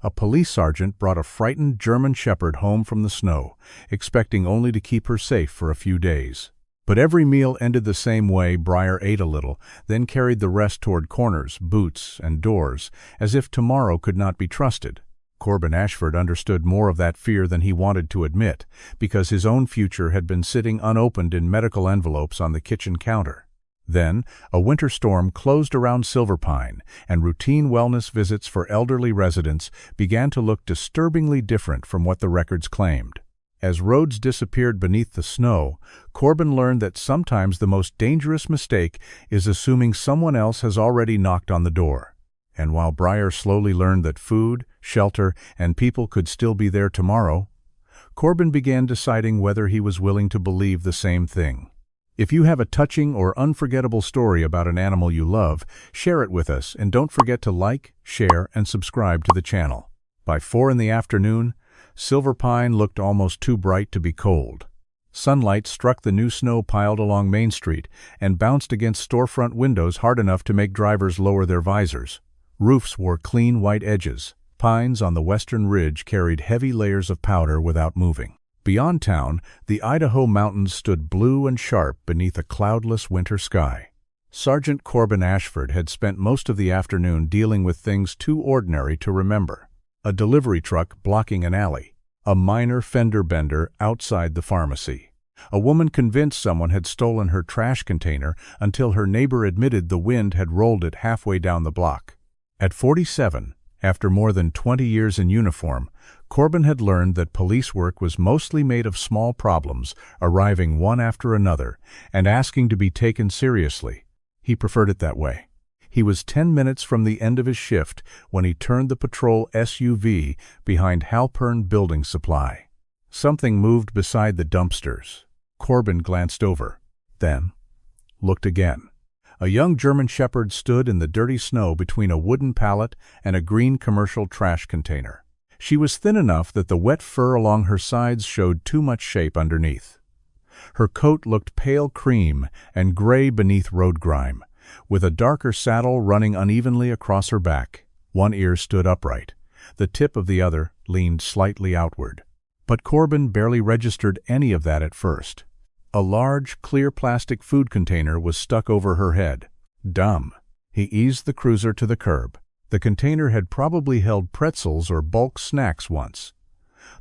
A police sergeant brought a frightened German shepherd home from the snow, expecting only to keep her safe for a few days. But every meal ended the same way. Briar ate a little, then carried the rest toward corners, boots, and doors, as if tomorrow could not be trusted. Corbin Ashford understood more of that fear than he wanted to admit, because his own future had been sitting unopened in medical envelopes on the kitchen counter. Then, a winter storm closed around Silverpine, and routine wellness visits for elderly residents began to look disturbingly different from what the records claimed. As roads disappeared beneath the snow, Corbin learned that sometimes the most dangerous mistake is assuming someone else has already knocked on the door. And while Briar slowly learned that food, shelter, and people could still be there tomorrow, Corbin began deciding whether he was willing to believe the same thing. If you have a touching or unforgettable story about an animal you love, share it with us, and don't forget to like, share, and subscribe to the channel. By 4 in the afternoon, Silverpine looked almost too bright to be cold. Sunlight struck the new snow piled along Main Street and bounced against storefront windows hard enough to make drivers lower their visors. Roofs wore clean white edges. Pines on the western ridge carried heavy layers of powder without moving. Beyond town, the Idaho mountains stood blue and sharp beneath a cloudless winter sky. Sergeant Corbin Ashford had spent most of the afternoon dealing with things too ordinary to remember. A delivery truck blocking an alley. A minor fender bender outside the pharmacy. A woman convinced someone had stolen her trash container until her neighbor admitted the wind had rolled it halfway down the block. At 47, after more than 20 years in uniform, Corbin had learned that police work was mostly made of small problems, arriving one after another, and asking to be taken seriously. He preferred it that way. He was 10 minutes from the end of his shift when he turned the patrol SUV behind Halpern Building Supply. Something moved beside the dumpsters. Corbin glanced over, then looked again. A young German shepherd stood in the dirty snow between a wooden pallet and a green commercial trash container. She was thin enough that the wet fur along her sides showed too much shape underneath. Her coat looked pale cream and gray beneath road grime, with a darker saddle running unevenly across her back. One ear stood upright. The tip of the other leaned slightly outward. But Corbin barely registered any of that at first. A large, clear plastic food container was stuck over her head. Dumb. He eased the cruiser to the curb. The container had probably held pretzels or bulk snacks once.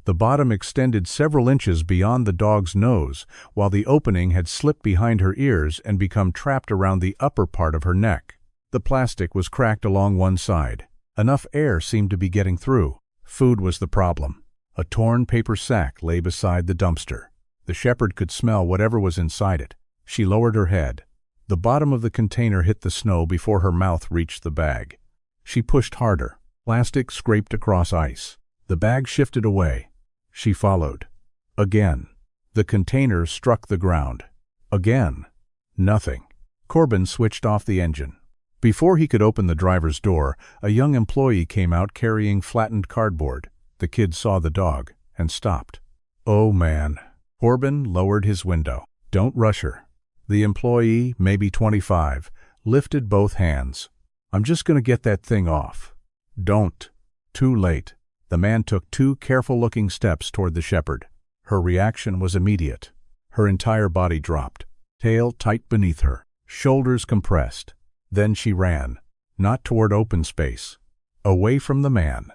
The bottom extended several inches beyond the dog's nose, while the opening had slipped behind her ears and become trapped around the upper part of her neck. The plastic was cracked along one side. Enough air seemed to be getting through. Food was the problem. A torn paper sack lay beside the dumpster. The shepherd could smell whatever was inside it. She lowered her head. The bottom of the container hit the snow before her mouth reached the bag. She pushed harder. Plastic scraped across ice. The bag shifted away. She followed. Again. The container struck the ground. Again. Nothing. Corbin switched off the engine. Before he could open the driver's door, a young employee came out carrying flattened cardboard. The kid saw the dog and stopped. Oh man. Corbin lowered his window. Don't rush her. The employee, maybe 25, lifted both hands. I'm just going to get that thing off. Don't. Too late. The man took 2 careful-looking steps toward the shepherd. Her reaction was immediate. Her entire body dropped, tail tight beneath her, shoulders compressed. Then she ran, not toward open space, away from the man.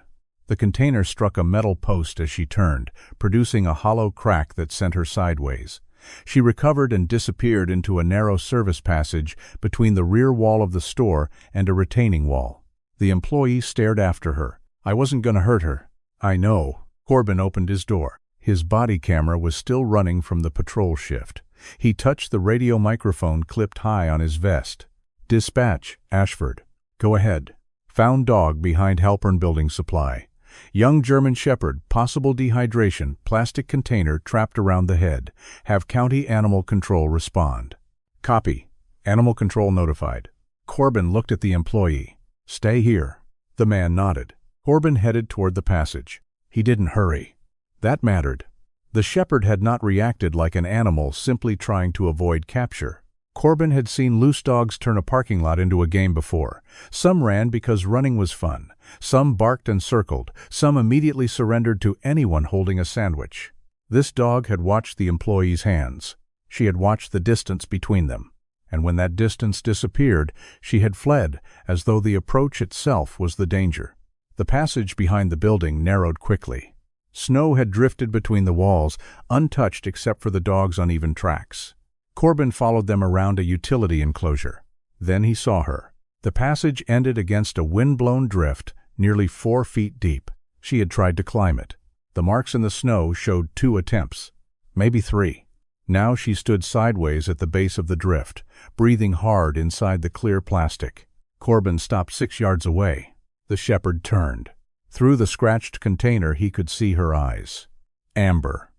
The container struck a metal post as she turned, producing a hollow crack that sent her sideways. She recovered and disappeared into a narrow service passage between the rear wall of the store and a retaining wall. The employee stared after her. I wasn't going to hurt her. I know. Corbin opened his door. His body camera was still running from the patrol shift. He touched the radio microphone clipped high on his vest. Dispatch, Ashford. Go ahead. Found dog behind Halpern Building Supply. Young German shepherd, possible dehydration, plastic container trapped around the head. Have County Animal Control respond. Copy. Animal Control notified. Corbin looked at the employee. Stay here. The man nodded. Corbin headed toward the passage. He didn't hurry. That mattered. The shepherd had not reacted like an animal simply trying to avoid capture. Corbin had seen loose dogs turn a parking lot into a game before. Some ran because running was fun. Some barked and circled. Some immediately surrendered to anyone holding a sandwich. This dog had watched the employees' hands. She had watched the distance between them. And when that distance disappeared, she had fled, as though the approach itself was the danger. The passage behind the building narrowed quickly. Snow had drifted between the walls, untouched except for the dog's uneven tracks. Corbin followed them around a utility enclosure. Then he saw her. The passage ended against a wind-blown drift, nearly 4 feet deep. She had tried to climb it. The marks in the snow showed 2 attempts, maybe 3. Now she stood sideways at the base of the drift, breathing hard inside the clear plastic. Corbin stopped 6 yards away. The shepherd turned. Through the scratched container he could see her eyes. Amber.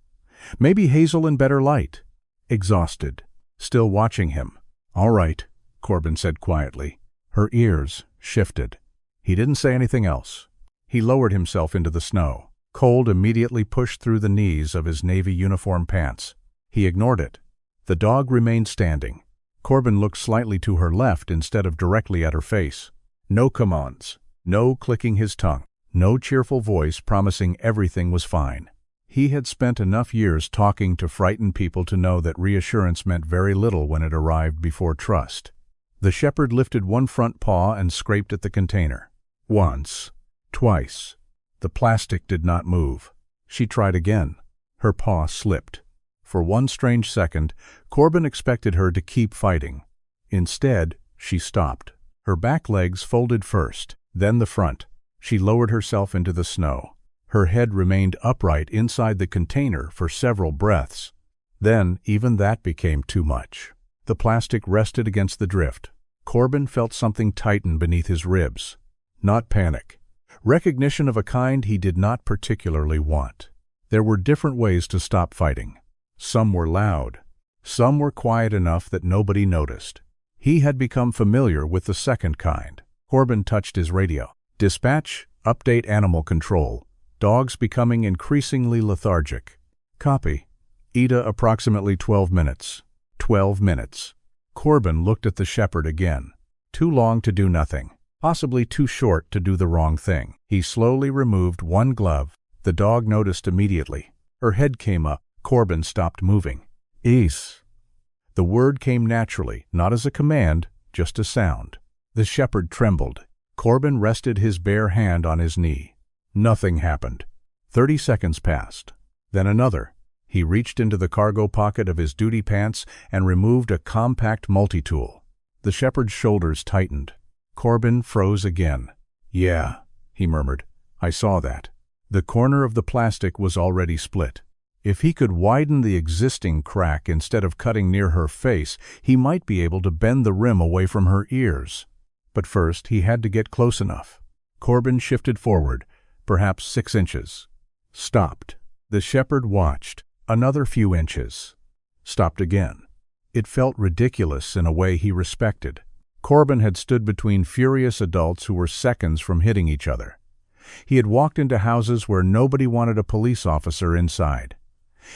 Maybe hazel in better light. Exhausted. Still watching him. "All right," Corbin said quietly. Her ears shifted. He didn't say anything else. He lowered himself into the snow. Cold immediately pushed through the knees of his navy uniform pants. He ignored it. The dog remained standing. Corbin looked slightly to her left instead of directly at her face. No commands. No clicking his tongue. No cheerful voice promising everything was fine. He had spent enough years talking to frightened people to know that reassurance meant very little when it arrived before trust. The shepherd lifted one front paw and scraped at the container. Once. Twice. The plastic did not move. She tried again. Her paw slipped. For one strange second, Corbin expected her to keep fighting. Instead, she stopped. Her back legs folded first, then the front. She lowered herself into the snow. Her head remained upright inside the container for several breaths. Then, even that became too much. The plastic rested against the drift. Corbin felt something tighten beneath his ribs. Not panic. Recognition of a kind he did not particularly want. There were different ways to stop fighting. Some were loud. Some were quiet enough that nobody noticed. He had become familiar with the second kind. Corbin touched his radio. "Dispatch, update animal control. Dogs becoming increasingly lethargic. Copy. Ida approximately 12 minutes. 12 minutes. Corbin looked at the shepherd again. Too long to do nothing. Possibly too short to do the wrong thing. He slowly removed one glove. The dog noticed immediately. Her head came up. Corbin stopped moving. Ease. The word came naturally, not as a command, just a sound. The shepherd trembled. Corbin rested his bare hand on his knee. Nothing happened. 30 seconds passed. Then another. He reached into the cargo pocket of his duty pants and removed a compact multi-tool. The shepherd's shoulders tightened. Corbin froze again. "Yeah," he murmured. "I saw that." The corner of the plastic was already split. If he could widen the existing crack instead of cutting near her face, he might be able to bend the rim away from her ears. But first he had to get close enough. Corbin shifted forward, perhaps 6 inches. Stopped. The shepherd watched. Another few inches. Stopped again. It felt ridiculous in a way he respected. Corbin had stood between furious adults who were seconds from hitting each other. He had walked into houses where nobody wanted a police officer inside.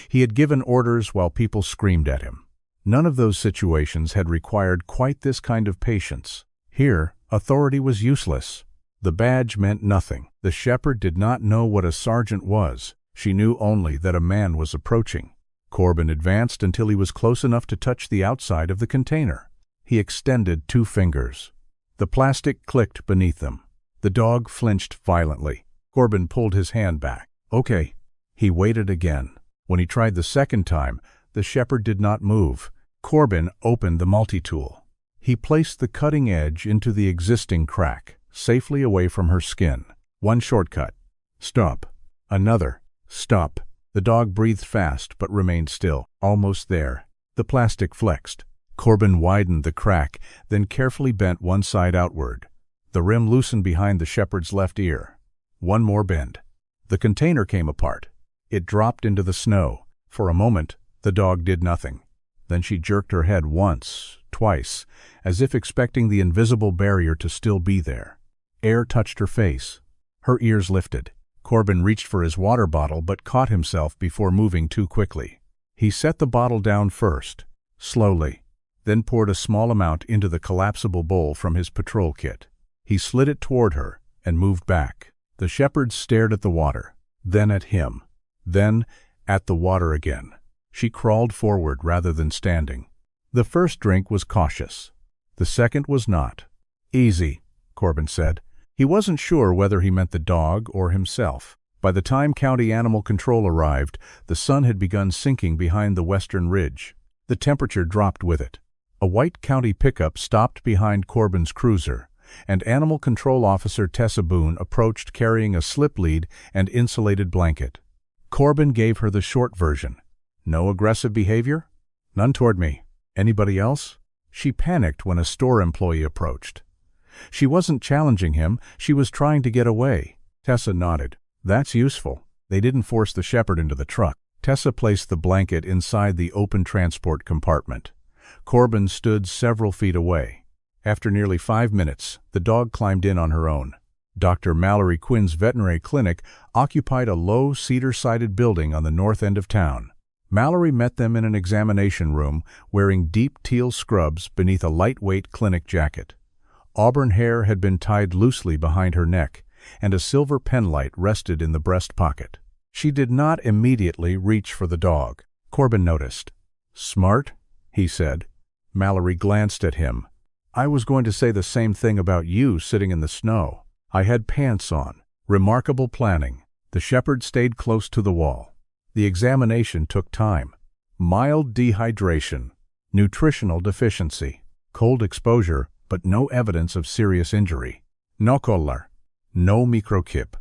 He had given orders while people screamed at him. None of those situations had required quite this kind of patience. Here, authority was useless. The badge meant nothing. The shepherd did not know what a sergeant was. She knew only that a man was approaching. Corbin advanced until he was close enough to touch the outside of the container. He extended 2 fingers. The plastic clicked beneath them. The dog flinched violently. Corbin pulled his hand back. "Okay." He waited again. When he tried the second time, the shepherd did not move. Corbin opened the multi-tool. He placed the cutting edge into the existing crack, safely away from her skin. One shortcut. Stop. Another. Stop. The dog breathed fast but remained still. Almost there. The plastic flexed. Corbin widened the crack, then carefully bent one side outward. The rim loosened behind the shepherd's left ear. One more bend. The container came apart. It dropped into the snow. For a moment, the dog did nothing. Then she jerked her head once, twice, as if expecting the invisible barrier to still be there. Air touched her face. Her ears lifted. Corbin reached for his water bottle but caught himself before moving too quickly. He set the bottle down first, slowly. then poured a small amount into the collapsible bowl from his patrol kit. He slid it toward her and moved back. The shepherd stared at the water, then at him, then at the water again. She crawled forward rather than standing. The first drink was cautious. The second was not. "Easy," Corbin said. He wasn't sure whether he meant the dog or himself. By the time County Animal Control arrived, the sun had begun sinking behind the western ridge. The temperature dropped with it. A white county pickup stopped behind Corbin's cruiser, and Animal Control Officer Tessa Boone approached carrying a slip lead and insulated blanket. Corbin gave her the short version. "No aggressive behavior?" "None toward me." "Anybody else?" She panicked when a store employee approached. She wasn't challenging him, she was trying to get away. Tessa nodded. "That's useful." They didn't force the shepherd into the truck. Tessa placed the blanket inside the open transport compartment. Corbin stood several feet away. After nearly 5 minutes, the dog climbed in on her own. Dr. Mallory Quinn's veterinary clinic occupied a low cedar-sided building on the north end of town. Mallory met them in an examination room, wearing deep teal scrubs beneath a lightweight clinic jacket. Auburn hair had been tied loosely behind her neck, and a silver penlight rested in the breast pocket. She did not immediately reach for the dog. Corbin noticed. "Smart?" he said. Mallory glanced at him. "I was going to say the same thing about you sitting in the snow. I had pants on." Remarkable planning. The shepherd stayed close to the wall. The examination took time. Mild dehydration, nutritional deficiency, cold exposure, but no evidence of serious injury. No collar, no microchip.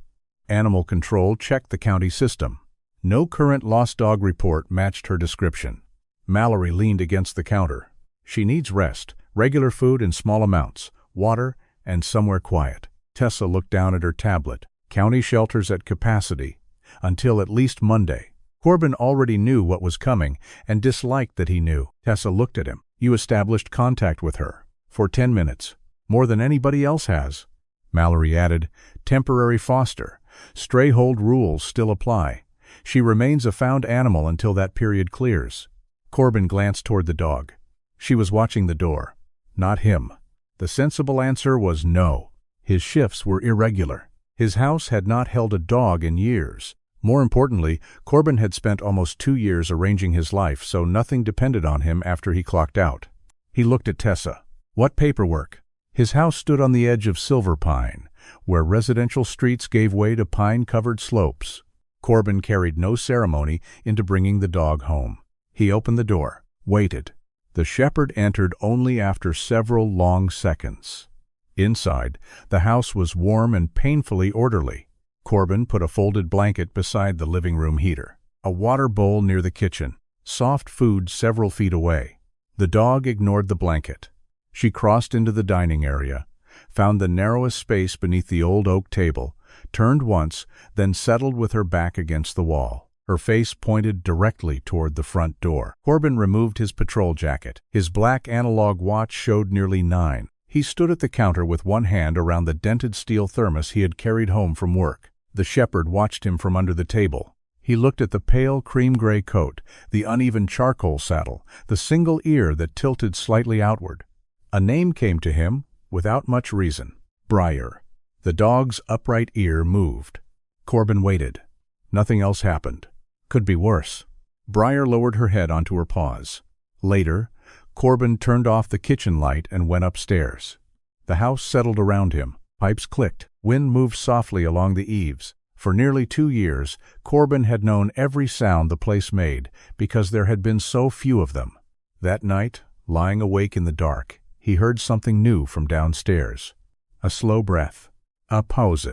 Animal Control checked the county system. No current lost dog report matched her description. Mallory leaned against the counter. "She needs rest, regular food in small amounts, water, and somewhere quiet." Tessa looked down at her tablet. County shelters at capacity, until at least Monday. Corbin already knew what was coming and disliked that he knew. Tessa looked at him. "You established contact with her." "For 10 minutes. More than anybody else has." Mallory added, "Temporary foster. Stray hold rules still apply. She remains a found animal until that period clears." Corbin glanced toward the dog. She was watching the door. Not him. The sensible answer was no. His shifts were irregular. His house had not held a dog in years. More importantly, Corbin had spent almost 2 years arranging his life, so nothing depended on him after he clocked out. He looked at Tessa. "What paperwork?" His house stood on the edge of Silverpine, where residential streets gave way to pine-covered slopes. Corbin carried no ceremony into bringing the dog home. He opened the door, waited. The shepherd entered only after several long seconds. Inside, the house was warm and painfully orderly. Corbin put a folded blanket beside the living room heater. A water bowl near the kitchen. Soft food several feet away. The dog ignored the blanket. She crossed into the dining area, found the narrowest space beneath the old oak table, turned once, then settled with her back against the wall. Her face pointed directly toward the front door. Corbin removed his patrol jacket. His black analog watch showed nearly 9. He stood at the counter with one hand around the dented steel thermos he had carried home from work. The shepherd watched him from under the table. He looked at the pale cream-gray coat, the uneven charcoal saddle, the single ear that tilted slightly outward. A name came to him without much reason. Briar. The dog's upright ear moved. Corbin waited. Nothing else happened. Could be worse. Briar lowered her head onto her paws. Later, Corbin turned off the kitchen light and went upstairs. The house settled around him. Pipes clicked. Wind moved softly along the eaves. For nearly 2 years, Corbin had known every sound the place made because there had been so few of them. That night, lying awake in the dark, he heard something new from downstairs. A slow breath. A pause.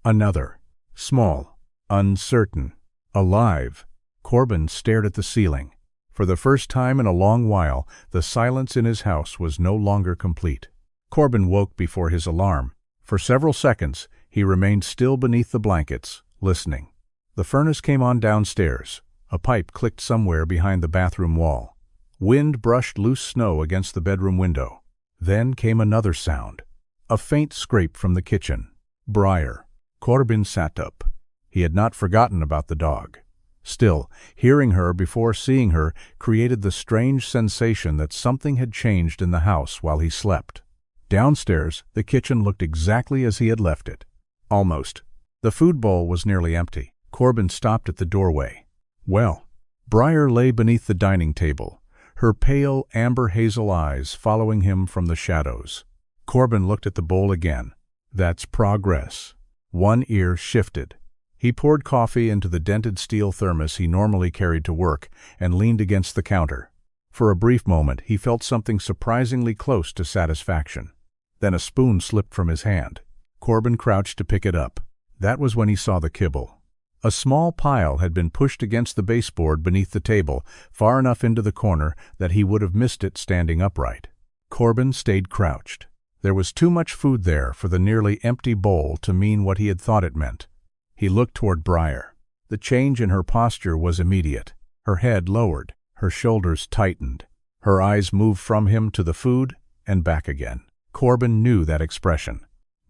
Another. Small. Uncertain. Alive. Corbin stared at the ceiling. For the first time in a long while, the silence in his house was no longer complete. Corbin woke before his alarm. For several seconds, he remained still beneath the blankets, listening. The furnace came on downstairs. A pipe clicked somewhere behind the bathroom wall. Wind brushed loose snow against the bedroom window. Then came another sound. A faint scrape from the kitchen. Briar. Corbin sat up. He had not forgotten about the dog. Still, hearing her before seeing her created the strange sensation that something had changed in the house while he slept. Downstairs, the kitchen looked exactly as he had left it. Almost. The food bowl was nearly empty. Corbin stopped at the doorway. Well, Briar lay beneath the dining table, her pale amber-hazel eyes following him from the shadows. Corbin looked at the bowl again. That's progress. One ear shifted. He poured coffee into the dented steel thermos he normally carried to work and leaned against the counter. For a brief moment, he felt something surprisingly close to satisfaction. Then a spoon slipped from his hand. Corbin crouched to pick it up. That was when he saw the kibble. A small pile had been pushed against the baseboard beneath the table, far enough into the corner that he would have missed it standing upright. Corbin stayed crouched. There was too much food there for the nearly empty bowl to mean what he had thought it meant. He looked toward Briar. The change in her posture was immediate. Her head lowered, her shoulders tightened. Her eyes moved from him to the food and back again. Corbin knew that expression.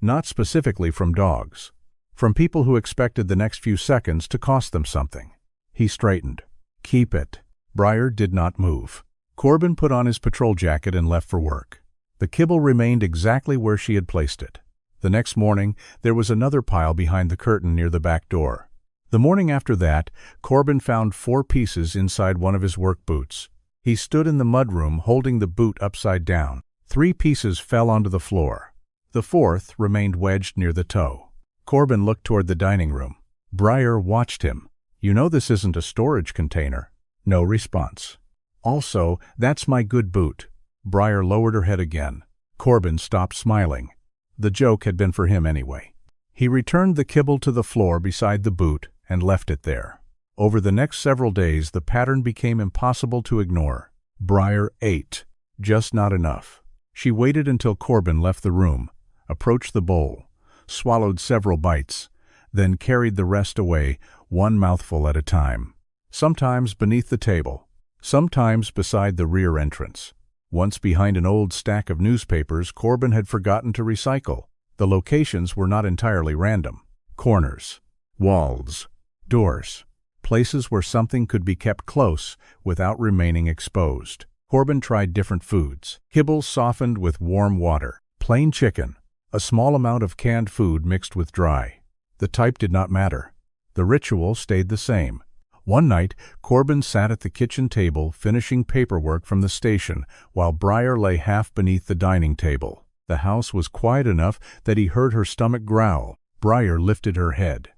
Not specifically from dogs. From people who expected the next few seconds to cost them something. He straightened. Keep it. Briar did not move. Corbin put on his patrol jacket and left for work. The kibble remained exactly where she had placed it. The next morning, there was another pile behind the curtain near the back door. The morning after that, Corbin found 4 pieces inside one of his work boots. He stood in the mudroom holding the boot upside down. 3 pieces fell onto the floor. The 4th remained wedged near the toe. Corbin looked toward the dining room. Briar watched him. You know this isn't a storage container. No response. Also, that's my good boot. Briar lowered her head again. Corbin stopped smiling. The joke had been for him anyway. He returned the kibble to the floor beside the boot and left it there. Over the next several days, the pattern became impossible to ignore. Briar ate, just not enough. She waited until Corbin left the room, approached the bowl, swallowed several bites, then carried the rest away, one mouthful at a time. Sometimes beneath the table, sometimes beside the rear entrance. Once behind an old stack of newspapers Corbin had forgotten to recycle. The locations were not entirely random. Corners, walls, doors, places where something could be kept close without remaining exposed. Corbin tried different foods. Kibble softened with warm water, plain chicken, a small amount of canned food mixed with dry. The type did not matter. The ritual stayed the same. One night, Corbin sat at the kitchen table finishing paperwork from the station while Briar lay half beneath the dining table. The house was quiet enough that he heard her stomach growl. Briar lifted her head.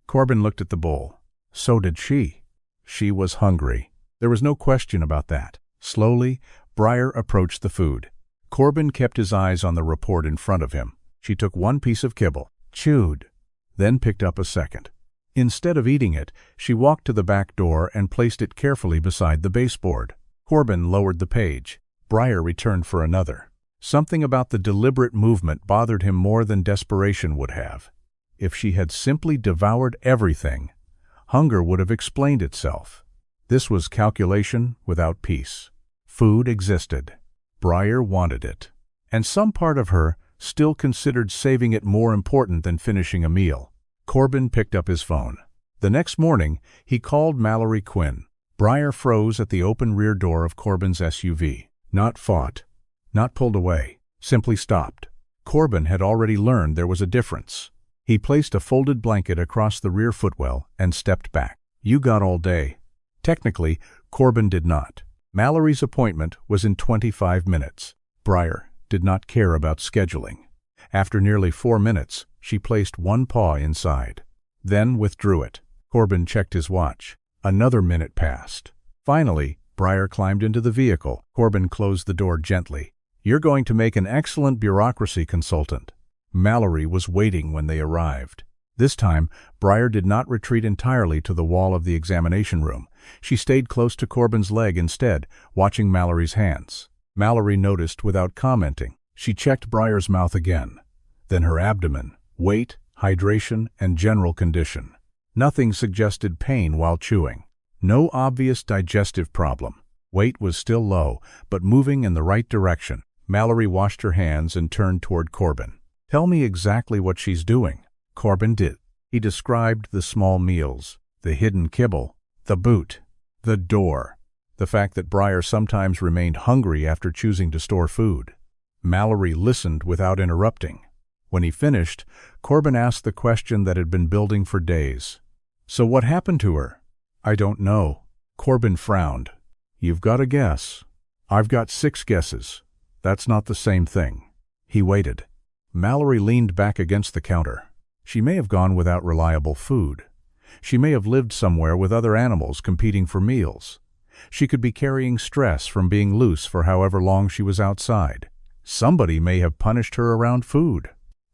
Corbin looked at the bowl. So did she. She was hungry. There was no question about that. Slowly, Briar approached the food. Corbin kept his eyes on the report in front of him. She took 1 piece of kibble, chewed, then picked up a second. Instead of eating it, she walked to the back door and placed it carefully beside the baseboard. Corbin lowered the page. Briar returned for another. Something about the deliberate movement bothered him more than desperation would have. If she had simply devoured everything, hunger would have explained itself. This was calculation without peace. Food existed. Briar wanted it. And some part of her still considered saving it more important than finishing a meal. Corbin picked up his phone. The next morning, he called Mallory Quinn. Briar froze at the open rear door of Corbin's SUV. Not fought, not pulled away, simply stopped. Corbin had already learned there was a difference. He placed a folded blanket across the rear footwell and stepped back. You got all day. Technically, Corbin did not. Mallory's appointment was in 25 minutes. Briar did not care about scheduling. After nearly 4 minutes, she placed 1 paw inside, then withdrew it. Corbin checked his watch. Another minute passed. Finally, Briar climbed into the vehicle. Corbin closed the door gently. You're going to make an excellent bureaucracy consultant. Mallory was waiting when they arrived. This time, Briar did not retreat entirely to the wall of the examination room. She stayed close to Corbin's leg instead, watching Mallory's hands. Mallory noticed without commenting. She checked Briar's mouth again, then her abdomen, weight, hydration, and general condition. Nothing suggested pain while chewing. No obvious digestive problem. Weight was still low, but moving in the right direction. Mallory washed her hands and turned toward Corbin. Tell me exactly what she's doing. Corbin did. He described the small meals, the hidden kibble, The boot. The door. The fact that Briar sometimes remained hungry after choosing to store food. Mallory listened without interrupting. When he finished, Corbin asked the question that had been building for days. "So what happened to her?" "I don't know." Corbin frowned. "You've got a guess." "I've got 6 guesses. That's not the same thing." He waited. Mallory leaned back against the counter. She may have gone without reliable food. She may have lived somewhere with other animals competing for meals. She could be carrying stress from being loose for however long she was outside. Somebody may have punished her around food.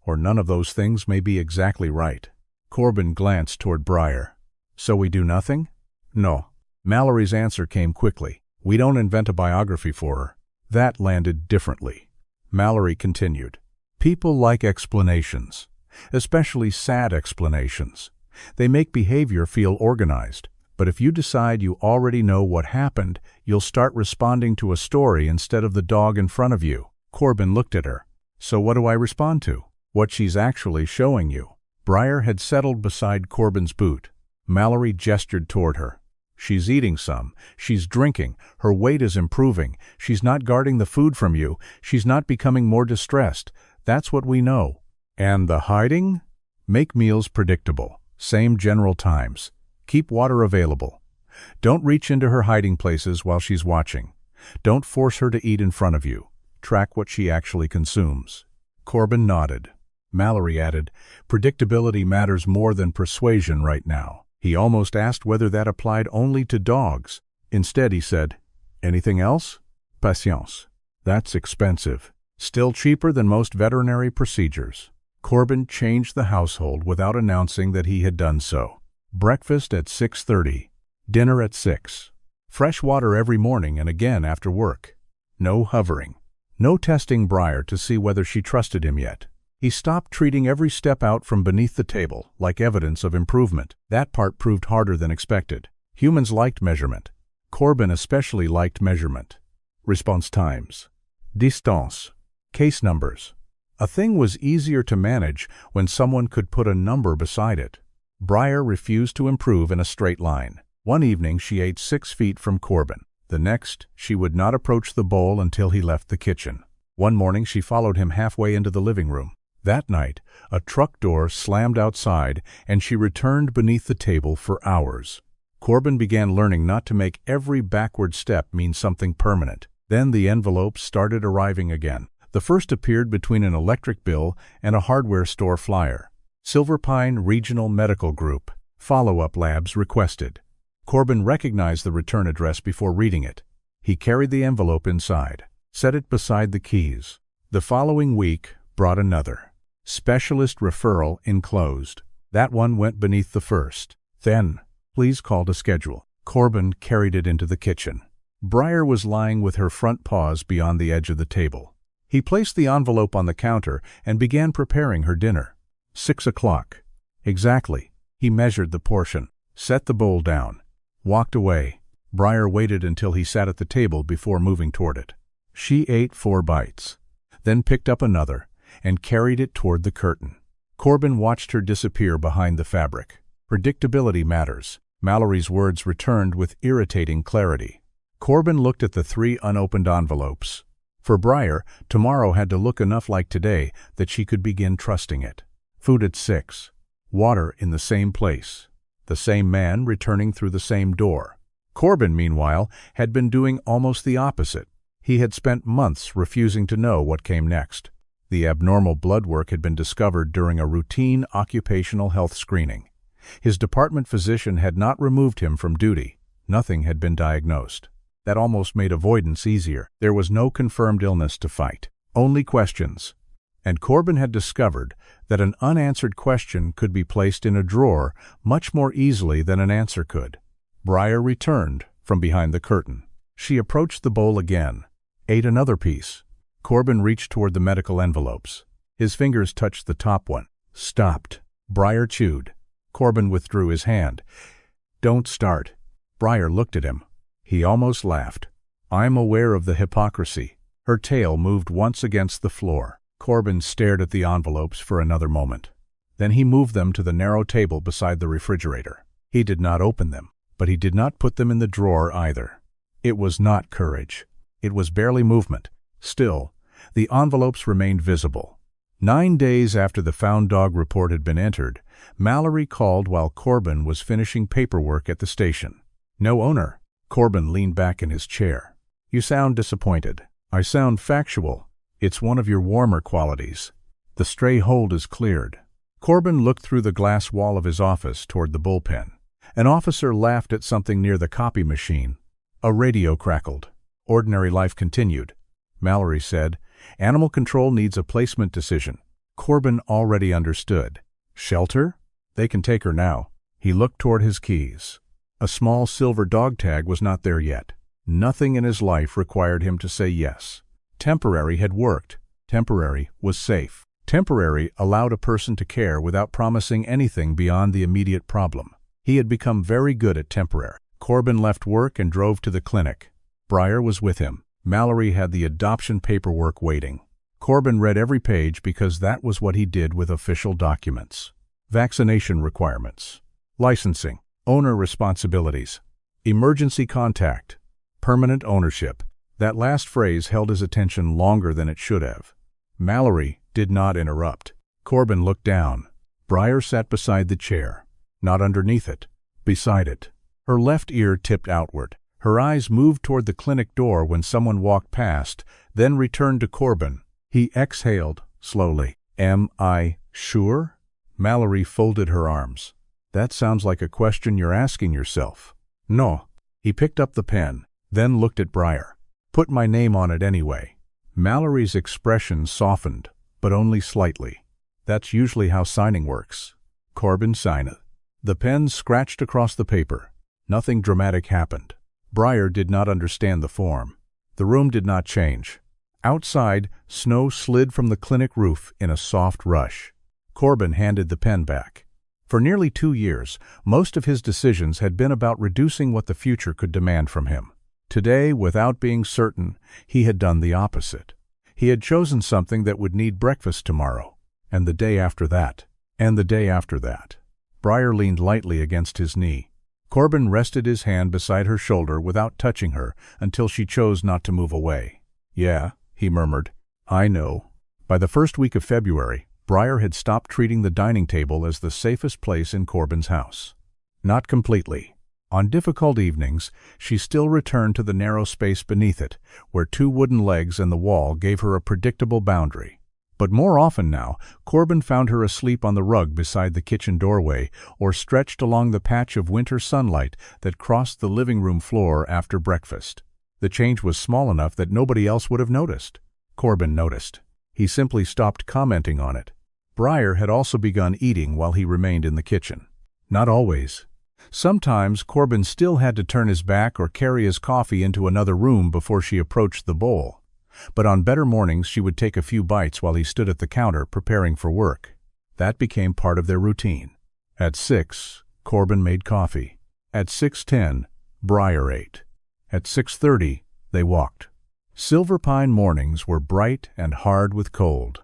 Or none of those things may be exactly right. Corbin glanced toward Briar. "So we do nothing?" "No." Mallory's answer came quickly. "We don't invent a biography for her." That landed differently. Mallory continued. "People like explanations, especially sad explanations. They make behavior feel organized. But if you decide you already know what happened, you'll start responding to a story instead of the dog in front of you." Corbin looked at her. "So what do I respond to?" "What she's actually showing you." Briar had settled beside Corbin's boot. Mallory gestured toward her. "She's eating some. She's drinking. Her weight is improving. She's not guarding the food from you. She's not becoming more distressed. That's what we know." "And the hiding?" "Make meals predictable. Same general times. Keep water available. Don't reach into her hiding places while she's watching. Don't force her to eat in front of you. Track what she actually consumes." Corbin nodded. Mallory added, "Predictability matters more than persuasion right now." He almost asked whether that applied only to dogs. Instead, he said, "Anything else?" "Patience. That's expensive. Still cheaper than most veterinary procedures." Corbin changed the household without announcing that he had done so. Breakfast at 6:30. Dinner at 6. Fresh water every morning and again after work. No hovering. No testing Briar to see whether she trusted him yet. He stopped treating every step out from beneath the table like evidence of improvement. That part proved harder than expected. Humans liked measurement. Corbin especially liked measurement. Response times. Distance. Case numbers. A thing was easier to manage when someone could put a number beside it. Briar refused to improve in a straight line. One evening she ate 6 feet from Corbin. The next, she would not approach the bowl until he left the kitchen. One morning she followed him halfway into the living room. That night, a truck door slammed outside and she returned beneath the table for hours. Corbin began learning not to make every backward step mean something permanent. Then the envelopes started arriving again. The first appeared between an electric bill and a hardware store flyer. Silverpine Regional Medical Group. Follow-up labs requested. Corbin recognized the return address before reading it. He carried the envelope inside, set it beside the keys. The following week brought another. Specialist referral enclosed. That one went beneath the first. Then, please call to schedule. Corbin carried it into the kitchen. Briar was lying with her front paws beyond the edge of the table. He placed the envelope on the counter and began preparing her dinner. 6 o'clock. Exactly. He measured the portion, set the bowl down, walked away. Briar waited until he sat at the table before moving toward it. She ate 4 bites, then picked up another and carried it toward the curtain. Corbin watched her disappear behind the fabric. Predictability matters. Mallory's words returned with irritating clarity. Corbin looked at the 3 unopened envelopes. For Briar, tomorrow had to look enough like today that she could begin trusting it. Food at 6. Water in the same place. The same man returning through the same door. Corbin, meanwhile, had been doing almost the opposite. He had spent months refusing to know what came next. The abnormal blood work had been discovered during a routine occupational health screening. His department physician had not removed him from duty. Nothing had been diagnosed. That almost made avoidance easier. There was no confirmed illness to fight, only questions. And Corbin had discovered that an unanswered question could be placed in a drawer much more easily than an answer could. Briar returned from behind the curtain. She approached the bowl again, ate another piece. Corbin reached toward the medical envelopes. His fingers touched the top one. Stopped. Briar chewed. Corbin withdrew his hand. Don't start. Briar looked at him. He almost laughed. I'm aware of the hypocrisy. Her tail moved once against the floor. Corbin stared at the envelopes for another moment. Then he moved them to the narrow table beside the refrigerator. He did not open them. but he did not put them in the drawer either. It was not courage. It was barely movement. Still, the envelopes remained visible. 9 days after the found dog report had been entered, Mallory called while Corbin was finishing paperwork at the station. "No owner." Corbin leaned back in his chair. "You sound disappointed." "I sound factual. It's one of your warmer qualities. The stray hold is cleared." Corbin looked through the glass wall of his office toward the bullpen. An officer laughed at something near the copy machine. A radio crackled. Ordinary life continued. Mallory said, "Animal control needs a placement decision." Corbin already understood. "Shelter? They can take her now." He looked toward his keys. A small silver dog tag was not there yet. Nothing in his life required him to say yes. Temporary had worked. Temporary was safe. Temporary allowed a person to care without promising anything beyond the immediate problem. He had become very good at temporary. Corbin left work and drove to the clinic. Briar was with him. Mallory had the adoption paperwork waiting. Corbin read every page because that was what he did with official documents. Vaccination requirements. Licensing. Owner responsibilities. Emergency contact. Permanent ownership. That last phrase held his attention longer than it should have. Mallory did not interrupt. Corbin looked down. Briar sat beside the chair. Not underneath it. Beside it. Her left ear tipped outward. Her eyes moved toward the clinic door when someone walked past, then returned to Corbin. He exhaled slowly. "Am I sure?" Mallory folded her arms. "That sounds like a question you're asking yourself." "No." He picked up the pen, then looked at Briar. "Put my name on it anyway." Mallory's expression softened, but only slightly. "That's usually how signing works." Corbin signed. The pen scratched across the paper. Nothing dramatic happened. Briar did not understand the form. The room did not change. Outside, snow slid from the clinic roof in a soft rush. Corbin handed the pen back. For nearly 2 years, most of his decisions had been about reducing what the future could demand from him. Today, without being certain, he had done the opposite. He had chosen something that would need breakfast tomorrow, and the day after that, and the day after that. Briar leaned lightly against his knee. Corbin rested his hand beside her shoulder without touching her until she chose not to move away. "Yeah," he murmured. "I know." By the first week of February, Briar had stopped treating the dining table as the safest place in Corbin's house. Not completely. On difficult evenings, she still returned to the narrow space beneath it, where 2 wooden legs and the wall gave her a predictable boundary. But more often now, Corbin found her asleep on the rug beside the kitchen doorway or stretched along the patch of winter sunlight that crossed the living room floor after breakfast. The change was small enough that nobody else would have noticed. Corbin noticed. He simply stopped commenting on it. Briar had also begun eating while he remained in the kitchen. Not always. Sometimes Corbin still had to turn his back or carry his coffee into another room before she approached the bowl. But on better mornings she would take a few bites while he stood at the counter preparing for work. That became part of their routine. At 6, Corbin made coffee. At 6:10, Briar ate. At 6:30, they walked. Silverpine mornings were bright and hard with cold.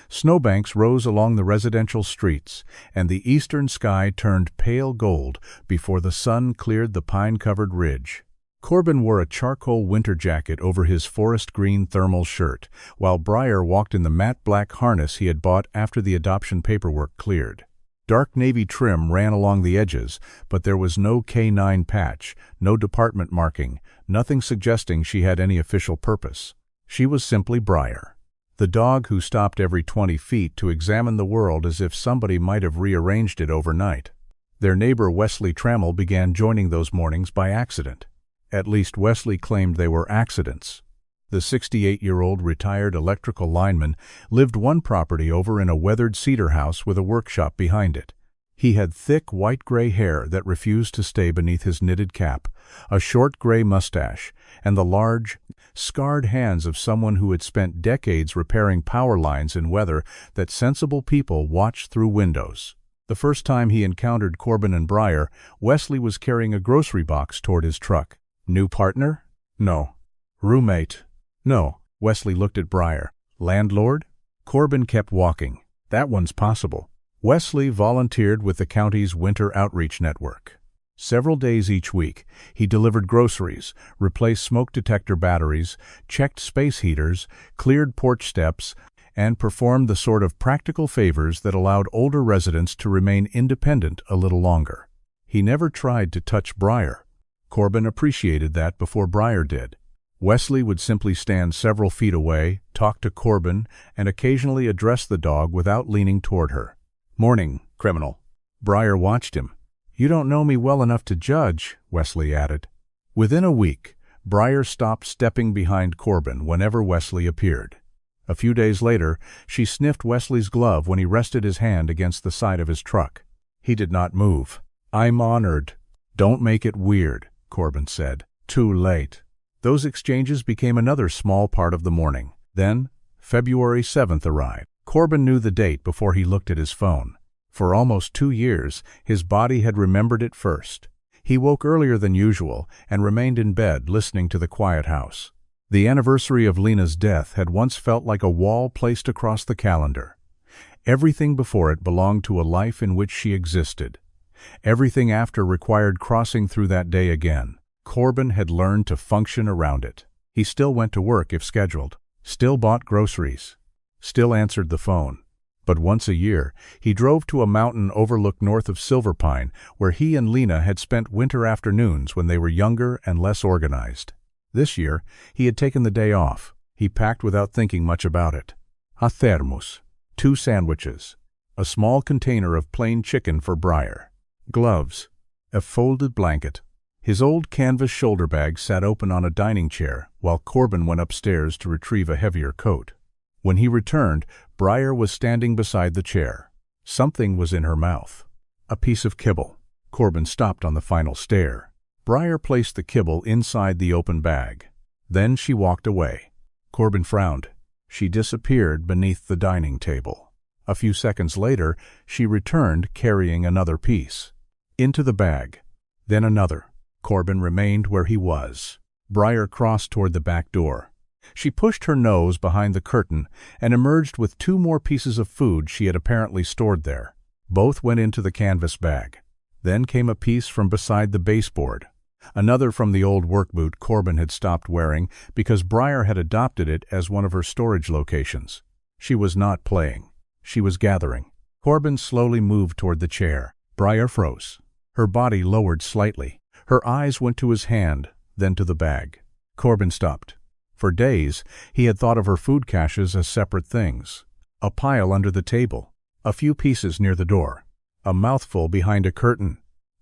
Snowbanks rose along the residential streets, and the eastern sky turned pale gold before the sun cleared the pine-covered ridge. Corbin wore a charcoal winter jacket over his forest green thermal shirt, while Briar walked in the matte black harness he had bought after the adoption paperwork cleared. Dark navy trim ran along the edges, but there was no K9 patch, no department marking, nothing suggesting she had any official purpose. She was simply Briar, the dog who stopped every 20 feet to examine the world as if somebody might have rearranged it overnight. Their neighbor Wesley Trammell began joining those mornings by accident. At least Wesley claimed they were accidents. The 68-year-old retired electrical lineman lived one property over in a weathered cedar house with a workshop behind it. He had thick white-gray hair that refused to stay beneath his knitted cap, a short gray mustache, and the large, scarred hands of someone who had spent decades repairing power lines in weather that sensible people watched through windows. The first time he encountered Corbin and Briar, Wesley was carrying a grocery box toward his truck. New partner? No. Roommate? No. Wesley looked at Briar. Landlord? Corbin kept walking. That one's possible. Wesley volunteered with the county's winter outreach network. Several days each week, he delivered groceries, replaced smoke detector batteries, checked space heaters, cleared porch steps, and performed the sort of practical favors that allowed older residents to remain independent a little longer. He never tried to touch Briar. Corbin appreciated that before Briar did. Wesley would simply stand several feet away, talk to Corbin, and occasionally address the dog without leaning toward her. "Morning, criminal." Briar watched him. "You don't know me well enough to judge," Wesley added. Within a week, Briar stopped stepping behind Corbin whenever Wesley appeared. A few days later, she sniffed Wesley's glove when he rested his hand against the side of his truck. He did not move. "I'm honored." "Don't make it weird," Corbin said. "Too late." Those exchanges became another small part of the morning. Then, February 7th arrived. Corbin knew the date before he looked at his phone. For almost 2 years, his body had remembered it first. He woke earlier than usual and remained in bed listening to the quiet house. The anniversary of Lena's death had once felt like a wall placed across the calendar. Everything before it belonged to a life in which she existed. Everything after required crossing through that day again. Corbin had learned to function around it. He still went to work if scheduled, still bought groceries, still answered the phone. But once a year, he drove to a mountain overlooked north of Silverpine, where he and Lena had spent winter afternoons when they were younger and less organized. This year, he had taken the day off. He packed without thinking much about it. A thermos, 2 sandwiches, a small container of plain chicken for Briar, gloves, a folded blanket. His old canvas shoulder bag sat open on a dining chair, while Corbin went upstairs to retrieve a heavier coat. When he returned, Briar was standing beside the chair. Something was in her mouth. A piece of kibble. Corbin stopped on the final stair. Briar placed the kibble inside the open bag. Then she walked away. Corbin frowned. She disappeared beneath the dining table. A few seconds later, she returned carrying another piece. Into the bag. Then another. Corbin remained where he was. Briar crossed toward the back door. She pushed her nose behind the curtain and emerged with 2 more pieces of food she had apparently stored there. Both went into the canvas bag. Then came a piece from beside the baseboard. Another from the old work boot Corbin had stopped wearing because Briar had adopted it as one of her storage locations. She was not playing. She was gathering. Corbin slowly moved toward the chair. Briar froze. Her body lowered slightly. Her eyes went to his hand, then to the bag. Corbin stopped. For days, he had thought of her food caches as separate things. A pile under the table, a few pieces near the door, a mouthful behind a curtain.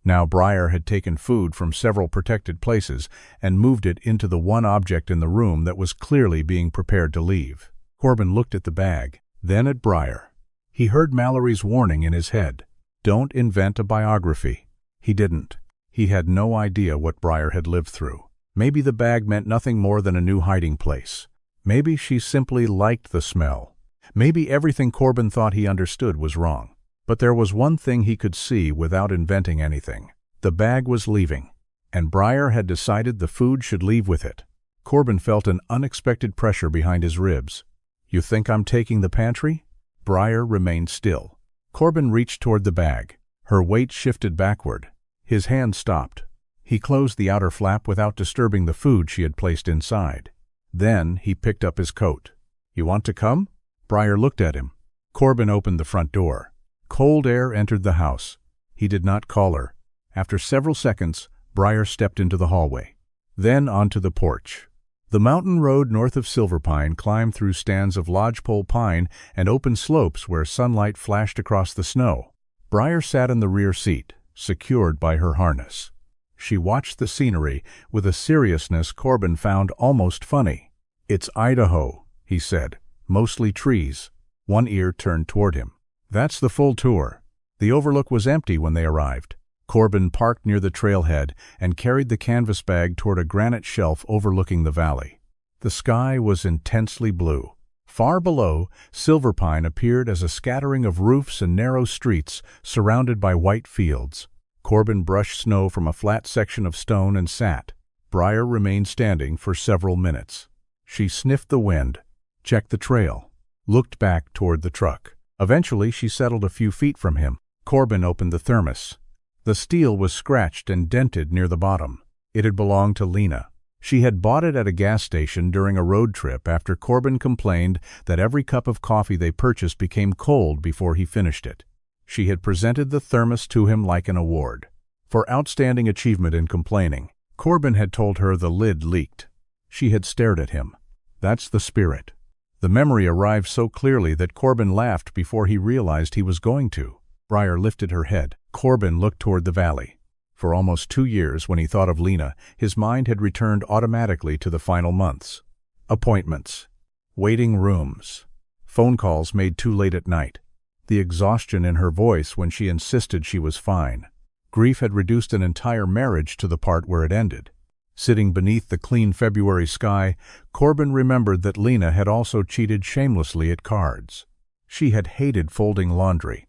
Now Briar had taken food from several protected places and moved it into the one object in the room that was clearly being prepared to leave. Corbin looked at the bag, then at Briar. He heard Mallory's warning in his head. Don't invent a biography. He didn't. He had no idea what Briar had lived through. Maybe the bag meant nothing more than a new hiding place. Maybe she simply liked the smell. Maybe everything Corbin thought he understood was wrong. But there was one thing he could see without inventing anything. The bag was leaving, and Briar had decided the food should leave with it. Corbin felt an unexpected pressure behind his ribs. "You think I'm taking the pantry?" Briar remained still. Corbin reached toward the bag. Her weight shifted backward. His hand stopped. He closed the outer flap without disturbing the food she had placed inside. Then he picked up his coat. "You want to come?" Briar looked at him. Corbin opened the front door. Cold air entered the house. He did not call her. After several seconds, Briar stepped into the hallway. Then onto the porch. The mountain road north of Silverpine climbed through stands of lodgepole pine and open slopes where sunlight flashed across the snow. Briar sat in the rear seat, secured by her harness. She watched the scenery with a seriousness Corbin found almost funny. "It's Idaho," he said, "mostly trees." One ear turned toward him. "That's the full tour." The overlook was empty when they arrived. Corbin parked near the trailhead and carried the canvas bag toward a granite shelf overlooking the valley. The sky was intensely blue. Far below, Silverpine appeared as a scattering of roofs and narrow streets surrounded by white fields. Corbin brushed snow from a flat section of stone and sat. Briar remained standing for several minutes. She sniffed the wind, checked the trail, looked back toward the truck. Eventually, she settled a few feet from him. Corbin opened the thermos. The steel was scratched and dented near the bottom. It had belonged to Lena. She had bought it at a gas station during a road trip after Corbin complained that every cup of coffee they purchased became cold before he finished it. She had presented the thermos to him like an award for outstanding achievement in complaining. Corbin had told her the lid leaked. She had stared at him. That's the spirit. The memory arrived so clearly that Corbin laughed before he realized he was going to. Briar lifted her head. Corbin looked toward the valley. For almost 2 years, when he thought of Lena, his mind had returned automatically to the final months. Appointments. Waiting rooms. Phone calls made too late at night. The exhaustion in her voice when she insisted she was fine. Grief had reduced an entire marriage to the part where it ended. Sitting beneath the clean February sky, Corbin remembered that Lena had also cheated shamelessly at cards. She had hated folding laundry.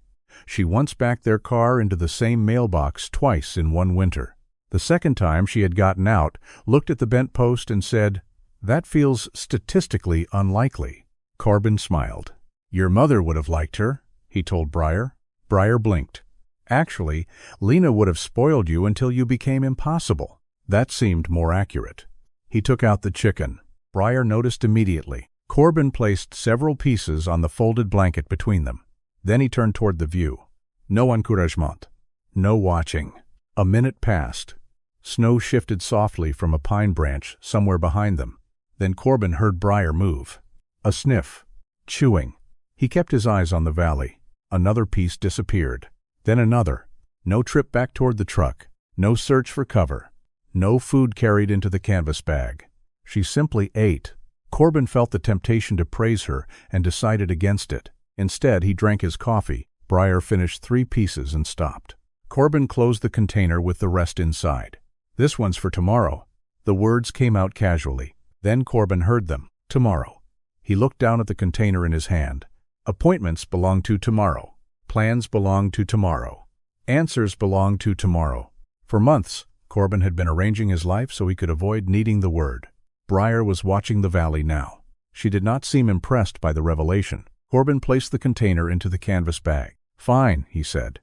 She once backed their car into the same mailbox twice in one winter. The second time she had gotten out, looked at the bent post and said, "That feels statistically unlikely." Corbin smiled. "Your mother would have liked her," he told Briar. Briar blinked. "Actually, Lena would have spoiled you until you became impossible." That seemed more accurate. He took out the chicken. Briar noticed immediately. Corbin placed several pieces on the folded blanket between them. Then he turned toward the view. No encouragement. No watching. A minute passed. Snow shifted softly from a pine branch somewhere behind them. Then Corbin heard Briar move. A sniff. Chewing. He kept his eyes on the valley. Another piece disappeared. Then another. No trip back toward the truck. No search for cover. No food carried into the canvas bag. She simply ate. Corbin felt the temptation to praise her and decided against it. Instead, he drank his coffee. Briar finished 3 pieces and stopped. Corbin closed the container with the rest inside. "This one's for tomorrow." The words came out casually. Then Corbin heard them. Tomorrow. He looked down at the container in his hand. Appointments belong to tomorrow. Plans belong to tomorrow. Answers belong to tomorrow. For months, Corbin had been arranging his life so he could avoid needing the word. Briar was watching the valley now. She did not seem impressed by the revelation. Corbin placed the container into the canvas bag. "Fine," he said.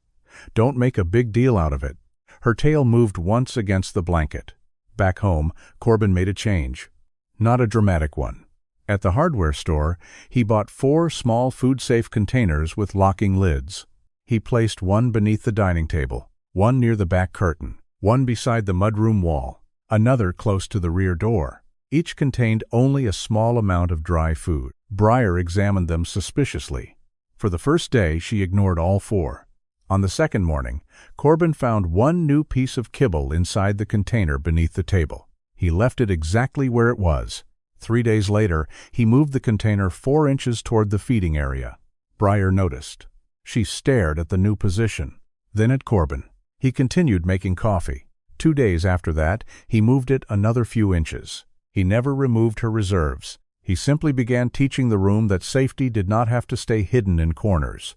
"Don't make a big deal out of it." Her tail moved once against the blanket. Back home, Corbin made a change. Not a dramatic one. At the hardware store, he bought 4 small food-safe containers with locking lids. He placed one beneath the dining table, one near the back curtain, one beside the mudroom wall, another close to the rear door. Each contained only a small amount of dry food. Briar examined them suspiciously. For the first day, she ignored all 4. On the second morning, Corbin found one new piece of kibble inside the container beneath the table. He left it exactly where it was. 3 days later, he moved the container 4 inches toward the feeding area. Briar noticed. She stared at the new position, then at Corbin. He continued making coffee. 2 days after that, he moved it another few inches. He never removed her reserves. He simply began teaching the room that safety did not have to stay hidden in corners.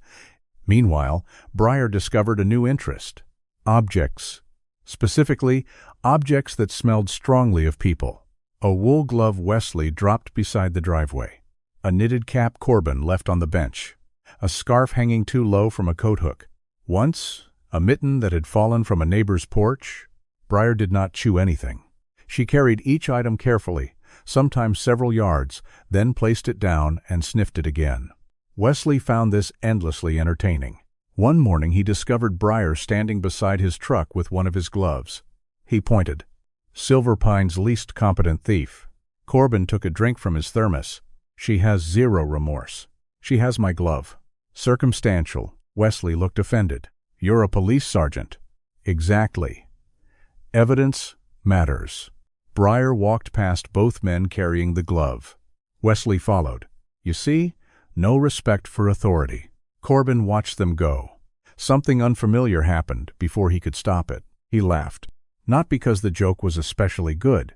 Meanwhile, Briar discovered a new interest. Objects. Specifically, objects that smelled strongly of people. A wool glove Wesley dropped beside the driveway. A knitted cap Corbin left on the bench. A scarf hanging too low from a coat hook. Once, a mitten that had fallen from a neighbor's porch. Briar did not chew anything. She carried each item carefully, sometimes several yards, then placed it down and sniffed it again. Wesley found this endlessly entertaining. One morning he discovered Briar standing beside his truck with one of his gloves. He pointed. "Silverpine's least competent thief." Corbin took a drink from his thermos. "She has 0 remorse. She has my glove." "Circumstantial." Wesley looked offended. "You're a police sergeant." "Exactly. Evidence matters." Briar walked past both men carrying the glove. Wesley followed. "You see? No respect for authority." Corbin watched them go. Something unfamiliar happened before he could stop it. He laughed. Not because the joke was especially good.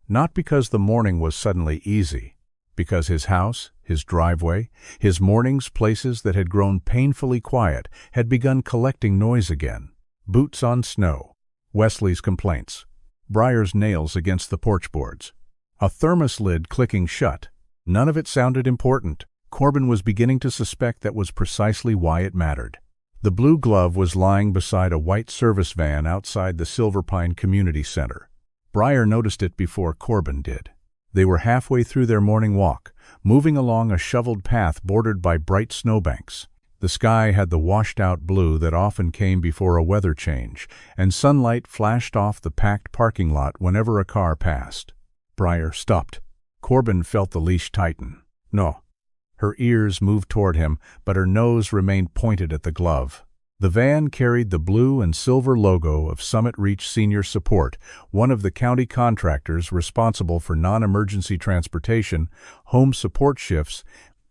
Not because the morning was suddenly easy. Because his house, his driveway, his mornings, places that had grown painfully quiet, had begun collecting noise again. Boots on snow. Wesley's complaints. Briar's nails against the porch boards. A thermos lid clicking shut. None of it sounded important. Corbin was beginning to suspect that was precisely why it mattered. The blue glove was lying beside a white service van outside the Silverpine Community Center. Briar noticed it before Corbin did. They were halfway through their morning walk, moving along a shoveled path bordered by bright snowbanks. The sky had the washed-out blue that often came before a weather change, and sunlight flashed off the packed parking lot whenever a car passed. Briar stopped. Corbin felt the leash tighten. No. Her ears moved toward him, but her nose remained pointed at the glove. The van carried the blue and silver logo of Summit Reach Senior Support, one of the county contractors responsible for non-emergency transportation, home support shifts,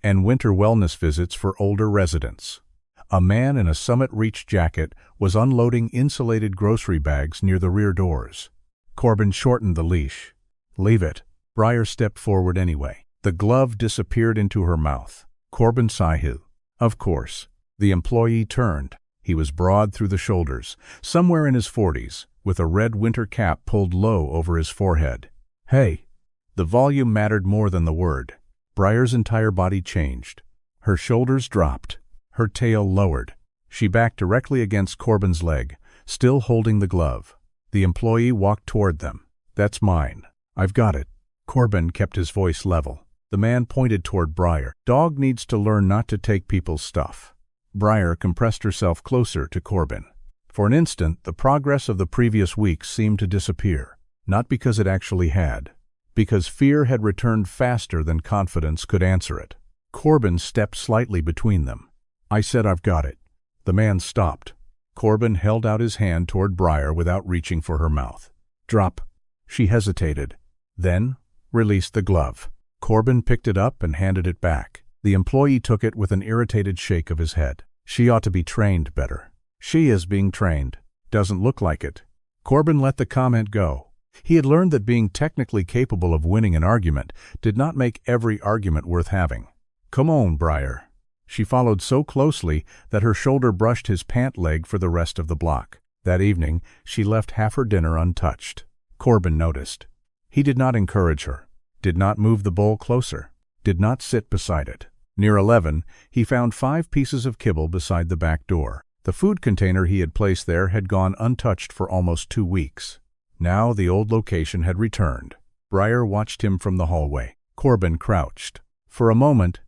and winter wellness visits for older residents. A man in a Summit Reach jacket was unloading insulated grocery bags near the rear doors. Corbin shortened the leash. "Leave it." Briar stepped forward anyway. The glove disappeared into her mouth. Corbin sighed. Of course. The employee turned. He was broad through the shoulders, somewhere in his 40s, with a red winter cap pulled low over his forehead. "Hey." The volume mattered more than the word. Briar's entire body changed. Her shoulders dropped. Her tail lowered. She backed directly against Corbin's leg, still holding the glove. The employee walked toward them. "That's mine. I've got it." Corbin kept his voice level. The man pointed toward Briar. "Dog needs to learn not to take people's stuff." Briar compressed herself closer to Corbin. For an instant, the progress of the previous week seemed to disappear, not because it actually had, because fear had returned faster than confidence could answer it. Corbin stepped slightly between them. "I said I've got it." The man stopped. Corbin held out his hand toward Briar without reaching for her mouth. "Drop." She hesitated, then released the glove. Corbin picked it up and handed it back. The employee took it with an irritated shake of his head. "She ought to be trained better." "She is being trained." "Doesn't look like it." Corbin let the comment go. He had learned that being technically capable of winning an argument did not make every argument worth having. "Come on, Briar." She followed so closely that her shoulder brushed his pant leg for the rest of the block. That evening, she left half her dinner untouched. Corbin noticed. He did not encourage her, did not move the bowl closer, did not sit beside it. Near 11, he found 5 pieces of kibble beside the back door. The food container he had placed there had gone untouched for almost 2 weeks. Now the old location had returned. Briar watched him from the hallway. Corbin crouched. For a moment,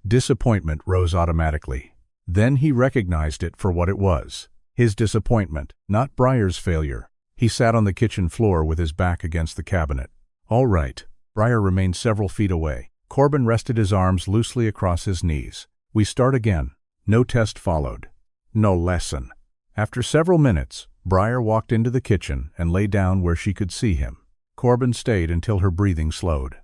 disappointment rose automatically. Then he recognized it for what it was. His disappointment, not Briar's failure. He sat on the kitchen floor with his back against the cabinet. "All right." Briar remained several feet away. Corbin rested his arms loosely across his knees. "We start again." No test followed. No lesson. After several minutes, Briar walked into the kitchen and lay down where she could see him. Corbin stayed until her breathing slowed.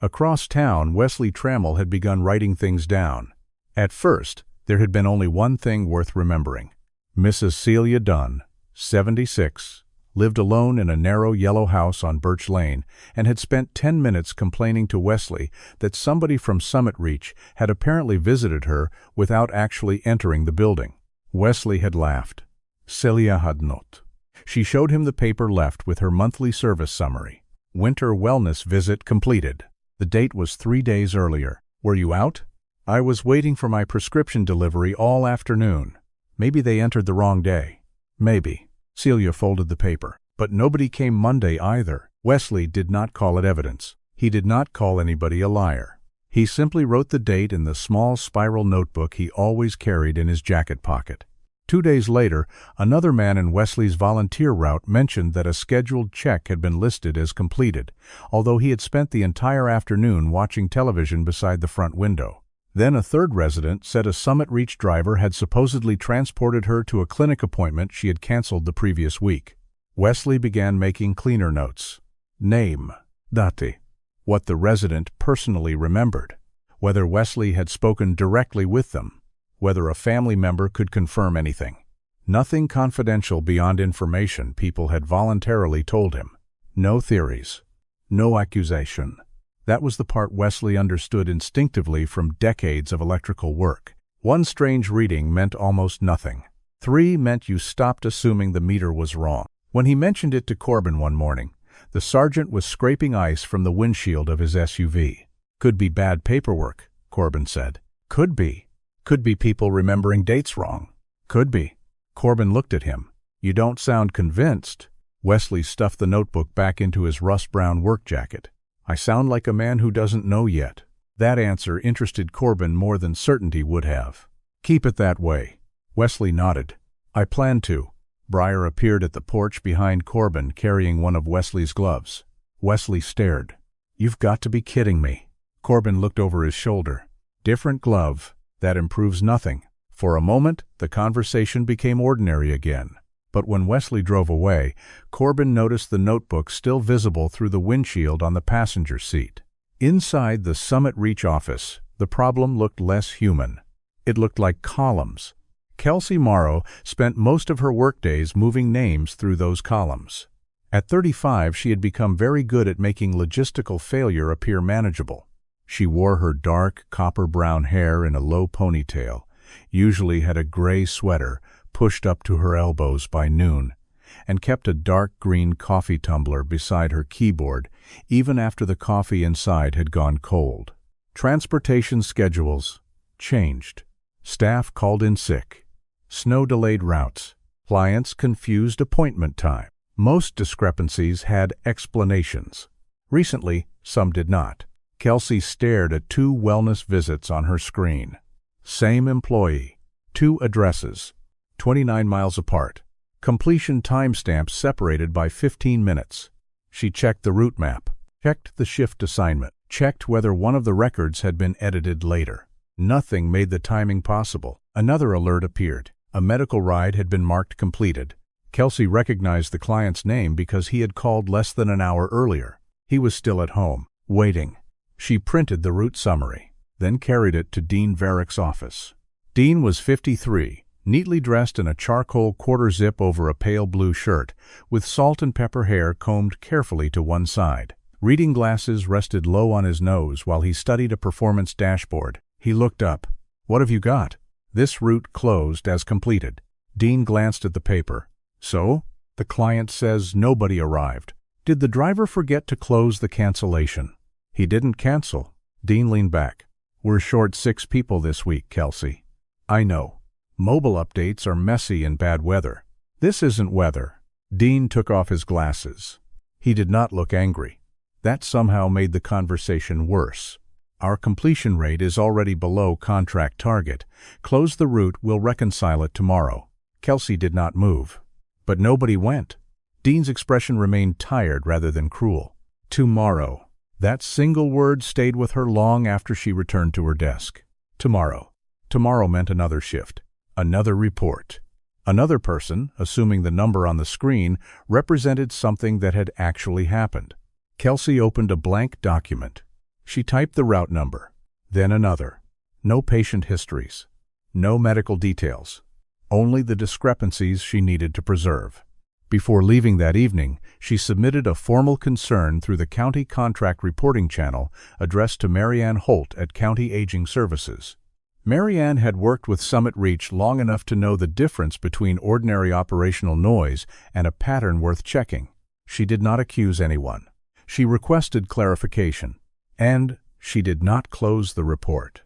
Across town, Wesley Trammell had begun writing things down. At first, there had been only one thing worth remembering. Mrs. Celia Dunn, 76, lived alone in a narrow yellow house on Birch Lane and had spent 10 minutes complaining to Wesley that somebody from Summit Reach had apparently visited her without actually entering the building. Wesley had laughed. Celia had not. She showed him the paper left with her monthly service summary. Winter wellness visit completed. The date was 3 days earlier. "Were you out?" "I was waiting for my prescription delivery all afternoon." "Maybe they entered the wrong day." "Maybe." Celia folded the paper. "But nobody came Monday either." Wesley did not call it evidence. He did not call anybody a liar. He simply wrote the date in the small spiral notebook he always carried in his jacket pocket. 2 days later, another man in Wesley's volunteer route mentioned that a scheduled check had been listed as completed, although he had spent the entire afternoon watching television beside the front window. Then a third resident said a Summit Reach driver had supposedly transported her to a clinic appointment she had canceled the previous week. Wesley began making cleaner notes. Name, date, what the resident personally remembered, whether Wesley had spoken directly with them, whether a family member could confirm anything. Nothing confidential beyond information people had voluntarily told him. No theories. No accusation. That was the part Wesley understood instinctively from decades of electrical work. 1 strange reading meant almost nothing. 3 meant you stopped assuming the meter was wrong. When he mentioned it to Corbin one morning, the sergeant was scraping ice from the windshield of his SUV. "Could be bad paperwork," Corbin said. "Could be. Could be people remembering dates wrong." Could be. Corbin looked at him. You don't sound convinced. Wesley stuffed the notebook back into his rust-brown work jacket. I sound like a man who doesn't know yet. That answer interested Corbin more than certainty would have. Keep it that way. Wesley nodded. I plan to. Briar appeared at the porch behind Corbin, carrying one of Wesley's gloves. Wesley stared. You've got to be kidding me. Corbin looked over his shoulder. Different glove. That improves nothing. For a moment, the conversation became ordinary again. But when Wesley drove away, Corbin noticed the notebook still visible through the windshield on the passenger seat. Inside the Summit Reach office, the problem looked less human. It looked like columns. Kelsey Morrow spent most of her workdays moving names through those columns. At 35, she had become very good at making logistical failure appear manageable. She wore her dark, copper-brown hair in a low ponytail, usually had a gray sweater pushed up to her elbows by noon, and kept a dark green coffee tumbler beside her keyboard even after the coffee inside had gone cold. Transportation schedules changed. Staff called in sick. Snow delayed routes. Clients confused appointment time. Most discrepancies had explanations. Recently, some did not. Kelsey stared at 2 wellness visits on her screen. Same employee. 2 addresses. 29 miles apart. Completion timestamps separated by 15 minutes. She checked the route map, checked the shift assignment, checked whether one of the records had been edited later. Nothing made the timing possible. Another alert appeared. A medical ride had been marked completed. Kelsey recognized the client's name because he had called less than an hour earlier. He was still at home, waiting. She printed the route summary, then carried it to Dean Varick's office. Dean was 53, neatly dressed in a charcoal quarter-zip over a pale blue shirt, with salt and pepper hair combed carefully to one side. Reading glasses rested low on his nose while he studied a performance dashboard. He looked up. What have you got? This route closed as completed. Dean glanced at the paper. So? The client says nobody arrived. Did the driver forget to close the cancellation? He didn't cancel. Dean leaned back. We're short 6 people this week, Kelsey. I know. Mobile updates are messy in bad weather. This isn't weather. Dean took off his glasses. He did not look angry. That somehow made the conversation worse. Our completion rate is already below contract target. Close the route, we'll reconcile it tomorrow. Kelsey did not move. But nobody went. Dean's expression remained tired rather than cruel. Tomorrow. That single word stayed with her long after she returned to her desk. Tomorrow. Tomorrow meant another shift, another report. Another person, assuming the number on the screen, represented something that had actually happened. Kelsey opened a blank document. She typed the route number, then another. No patient histories, no medical details, only the discrepancies she needed to preserve. Before leaving that evening, she submitted a formal concern through the County Contract Reporting Channel addressed to Marianne Holt at County Aging Services. Marianne had worked with Summit Reach long enough to know the difference between ordinary operational noise and a pattern worth checking. She did not accuse anyone. She requested clarification. And she did not close the report.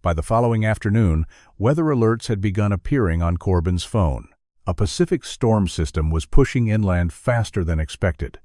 By the following afternoon, weather alerts had begun appearing on Corbin's phone. A Pacific storm system was pushing inland faster than expected.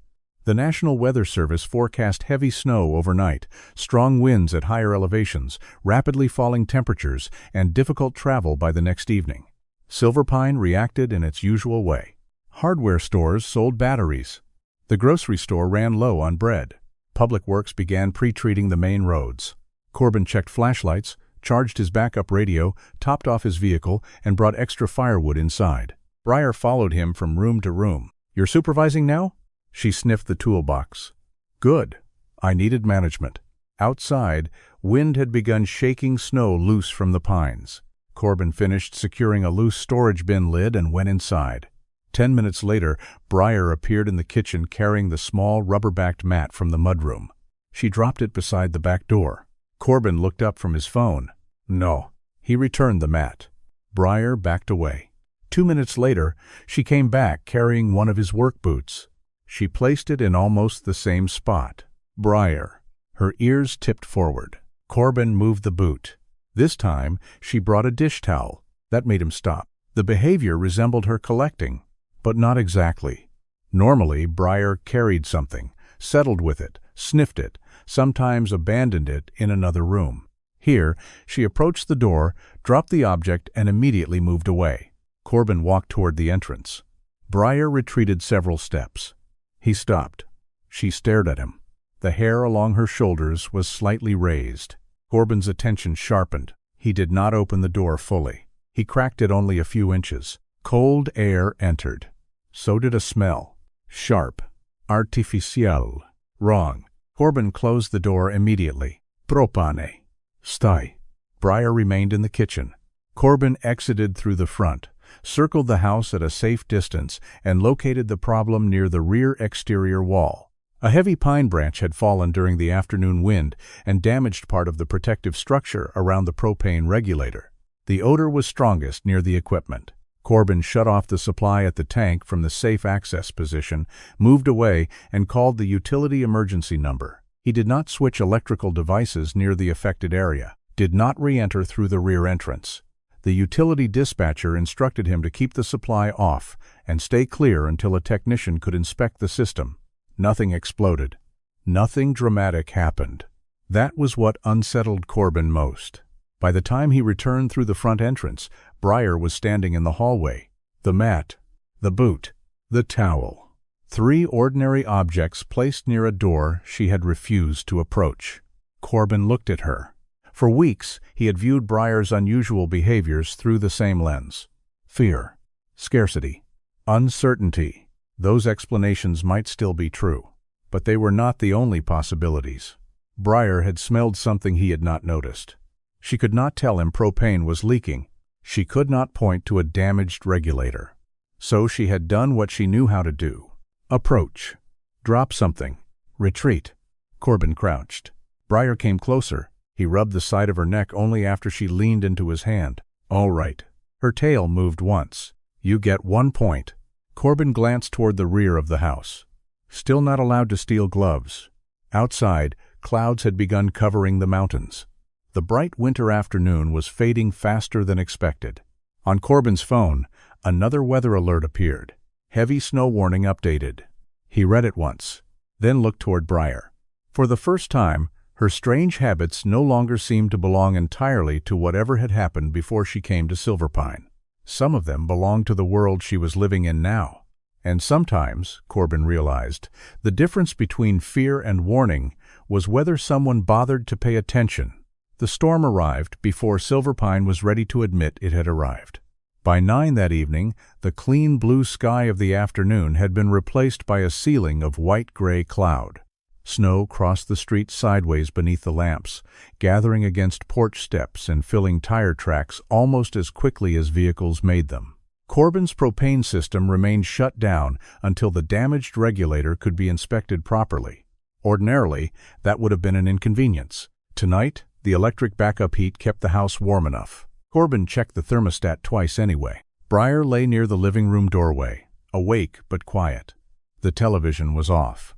The National Weather Service forecast heavy snow overnight, strong winds at higher elevations, rapidly falling temperatures, and difficult travel by the next evening. Silverpine reacted in its usual way. Hardware stores sold batteries. The grocery store ran low on bread. Public Works began pre-treating the main roads. Corbin checked flashlights, charged his backup radio, topped off his vehicle, and brought extra firewood inside. Briar followed him from room to room. You're supervising now? She sniffed the toolbox. Good. I needed management. Outside, wind had begun shaking snow loose from the pines. Corbin finished securing a loose storage bin lid and went inside. 10 minutes later, Briar appeared in the kitchen carrying the small rubber-backed mat from the mudroom. She dropped it beside the back door. Corbin looked up from his phone. No. He returned the mat. Briar backed away. 2 minutes later, she came back carrying one of his work boots. She placed it in almost the same spot. Briar. Her ears tipped forward. Corbin moved the boot. This time, she brought a dish towel. That made him stop. The behavior resembled her collecting, but not exactly. Normally, Briar carried something, settled with it, sniffed it, sometimes abandoned it in another room. Here, she approached the door, dropped the object, and immediately moved away. Corbin walked toward the entrance. Briar retreated several steps. He stopped. She stared at him. The hair along her shoulders was slightly raised. Corbin's attention sharpened. He did not open the door fully. He cracked it only a few inches. Cold air entered. So did a smell. Sharp. Artificial. Wrong. Corbin closed the door immediately. Propane. Stai. Briar remained in the kitchen. Corbin exited through the front, circled the house at a safe distance, and located the problem near the rear exterior wall. A heavy pine branch had fallen during the afternoon wind and damaged part of the protective structure around the propane regulator. The odor was strongest near the equipment. Corbin shut off the supply at the tank from the safe access position, moved away, and called the utility emergency number. He did not switch electrical devices near the affected area, did not re-enter through the rear entrance. The utility dispatcher instructed him to keep the supply off and stay clear until a technician could inspect the system. Nothing exploded. Nothing dramatic happened. That was what unsettled Corbin most. By the time he returned through the front entrance, Briar was standing in the hallway. The mat, the boot, the towel. 3 ordinary objects placed near a door she had refused to approach. Corbin looked at her. For weeks, he had viewed Briar's unusual behaviors through the same lens. Fear, scarcity, uncertainty. Those explanations might still be true, but they were not the only possibilities. Briar had smelled something he had not noticed. She could not tell him propane was leaking. She could not point to a damaged regulator. So she had done what she knew how to do. Approach. Drop something. Retreat. Corbin crouched. Briar came closer. He rubbed the side of her neck only after she leaned into his hand. All right. Her tail moved once. You get 1 point. Corbin glanced toward the rear of the house. Still not allowed to steal gloves. Outside, clouds had begun covering the mountains. The bright winter afternoon was fading faster than expected. On Corbin's phone, another weather alert appeared. Heavy snow warning updated. He read it once, then looked toward Briar. For the first time, her strange habits no longer seemed to belong entirely to whatever had happened before she came to Silverpine. Some of them belonged to the world she was living in now. And sometimes, Corbin realized, the difference between fear and warning was whether someone bothered to pay attention. The storm arrived before Silverpine was ready to admit it had arrived. By 9 that evening, the clean blue sky of the afternoon had been replaced by a ceiling of white-gray cloud. Snow crossed the street sideways beneath the lamps, gathering against porch steps and filling tire tracks almost as quickly as vehicles made them. Corbin's propane system remained shut down until the damaged regulator could be inspected properly. Ordinarily, that would have been an inconvenience. Tonight, the electric backup heat kept the house warm enough. Corbin checked the thermostat twice anyway. Briar lay near the living room doorway, awake but quiet. The television was off.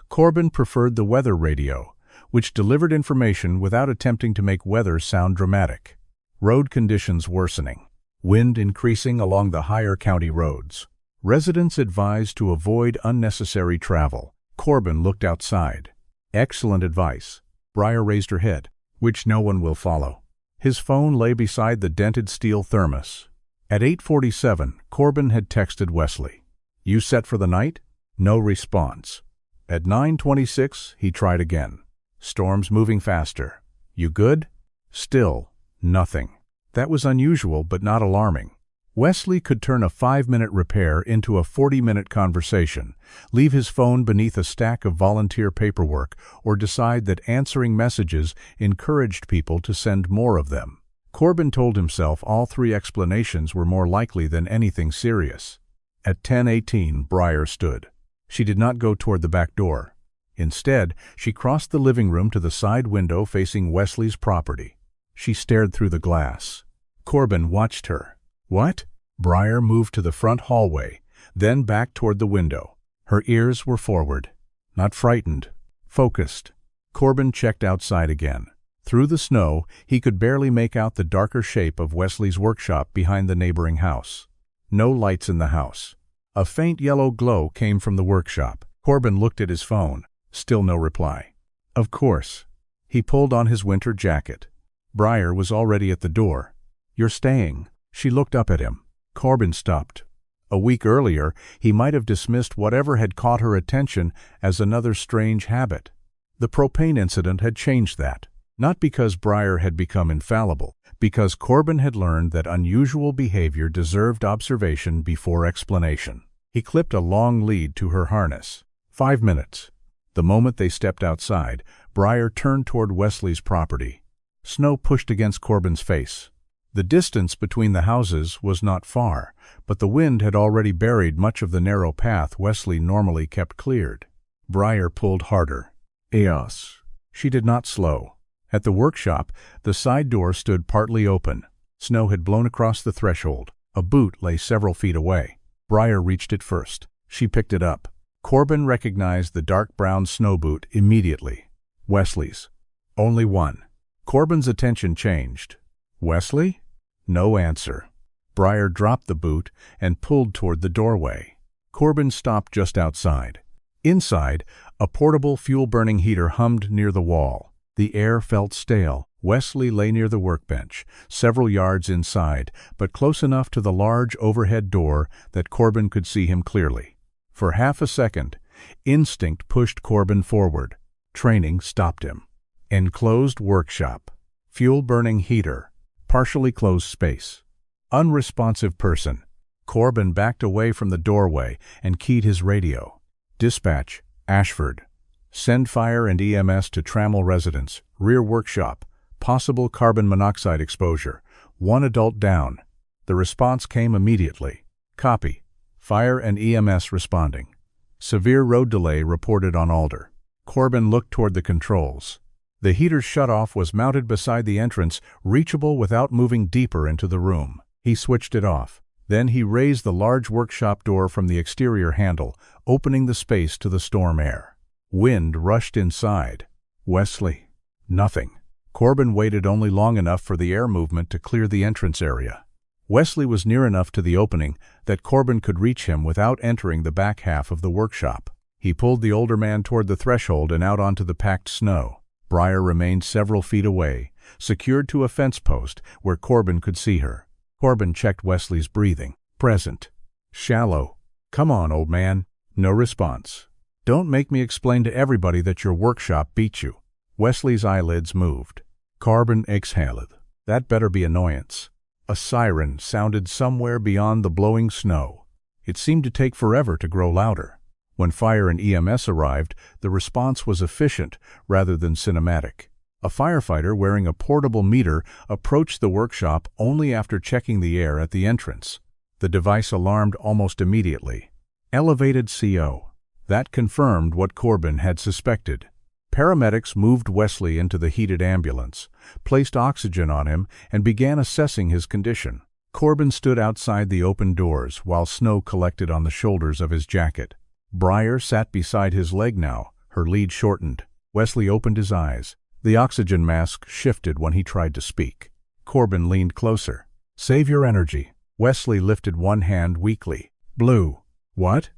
Corbin preferred the weather radio, which delivered information without attempting to make weather sound dramatic. Road conditions worsening. Wind increasing along the higher county roads. Residents advised to avoid unnecessary travel. Corbin looked outside. Excellent advice. Briar raised her head, which no one will follow. His phone lay beside the dented steel thermos. At 8:47, Corbin had texted Wesley. You set for the night? No response. At 9:26, he tried again. Storm's moving faster. You good? Still, nothing. That was unusual but not alarming. Wesley could turn a 5-minute repair into a 40-minute conversation, leave his phone beneath a stack of volunteer paperwork, or decide that answering messages encouraged people to send more of them. Corbin told himself all 3 explanations were more likely than anything serious. At 10:18, Briar stood. She did not go toward the back door. Instead, she crossed the living room to the side window facing Wesley's property. She stared through the glass. Corbin watched her. What? Briar moved to the front hallway, then back toward the window. Her ears were forward. Not frightened. Focused. Corbin checked outside again. Through the snow, he could barely make out the darker shape of Wesley's workshop behind the neighboring house. No lights in the house. A faint yellow glow came from the workshop. Corbin looked at his phone. Still no reply. Of course. He pulled on his winter jacket. Briar was already at the door. "You're staying." She looked up at him. Corbin stopped. A week earlier, he might have dismissed whatever had caught her attention as another strange habit. The propane incident had changed that. Not because Briar had become infallible, because Corbin had learned that unusual behavior deserved observation before explanation. He clipped a long lead to her harness. 5 minutes. The moment they stepped outside, Briar turned toward Wesley's property. Snow pushed against Corbin's face. The distance between the houses was not far, but the wind had already buried much of the narrow path Wesley normally kept cleared. Briar pulled harder. Eos. She did not slow. At the workshop, the side door stood partly open. Snow had blown across the threshold. A boot lay several feet away. Briar reached it first. She picked it up. Corbin recognized the dark brown snow boot immediately. Wesley's. Only one. Corbin's attention changed. Wesley? No answer. Briar dropped the boot and pulled toward the doorway. Corbin stopped just outside. Inside, a portable fuel-burning heater hummed near the wall. The air felt stale. Wesley lay near the workbench, several yards inside, but close enough to the large overhead door that Corbin could see him clearly. For half a second, instinct pushed Corbin forward. Training stopped him. Enclosed workshop. Fuel-burning heater. Partially closed space. Unresponsive person. Corbin backed away from the doorway and keyed his radio. Dispatch, Ashford. Send fire and EMS to Trammell residence, rear workshop. Possible carbon monoxide exposure. 1 adult down. The response came immediately. Copy. Fire and EMS responding. Severe road delay reported on Alder. Corbin looked toward the controls. The heater's shutoff was mounted beside the entrance, reachable without moving deeper into the room. He switched it off. Then he raised the large workshop door from the exterior handle, opening the space to the storm air. Wind rushed inside. Wesley. Nothing. Corbin waited only long enough for the air movement to clear the entrance area. Wesley was near enough to the opening that Corbin could reach him without entering the back half of the workshop. He pulled the older man toward the threshold and out onto the packed snow. Briar remained several feet away, secured to a fence post where Corbin could see her. Corbin checked Wesley's breathing. Present. Shallow. Come on, old man. No response. Don't make me explain to everybody that your workshop beat you. Wesley's eyelids moved. Corbin exhaled. That better be annoyance. A siren sounded somewhere beyond the blowing snow. It seemed to take forever to grow louder. When fire and EMS arrived, the response was efficient rather than cinematic. A firefighter wearing a portable meter approached the workshop only after checking the air at the entrance. The device alarmed almost immediately. Elevated CO. That confirmed what Corbin had suspected. Paramedics moved Wesley into the heated ambulance, placed oxygen on him, and began assessing his condition. Corbin stood outside the open doors while snow collected on the shoulders of his jacket. Briar sat beside his leg now, her lead shortened. Wesley opened his eyes. The oxygen mask shifted when he tried to speak. Corbin leaned closer. Save your energy. Wesley lifted one hand weakly. Blue. What?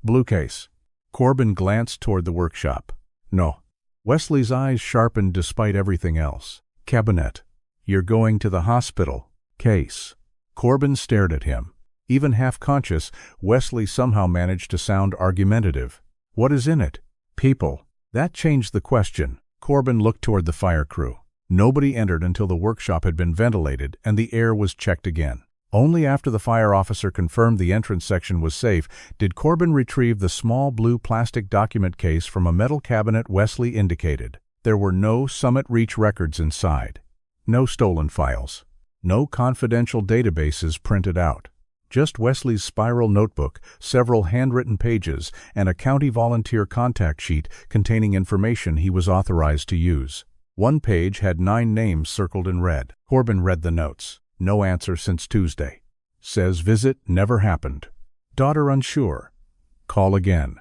Blue case. Corbin glanced toward the workshop. No. Wesley's eyes sharpened despite everything else. Cabinet. You're going to the hospital. Case. Corbin stared at him. Even half-conscious, Wesley somehow managed to sound argumentative. What is in it? People. That changed the question. Corbin looked toward the fire crew. Nobody entered until the workshop had been ventilated and the air was checked again. Only after the fire officer confirmed the entrance section was safe did Corbin retrieve the small blue plastic document case from a metal cabinet Wesley indicated. There were no Summit Reach records inside. No stolen files. No confidential databases printed out. Just Wesley's spiral notebook, several handwritten pages, and a county volunteer contact sheet containing information he was authorized to use. One page had 9 names circled in red. Corbin read the notes. No answer since Tuesday. Says visit never happened. Daughter unsure. Call again.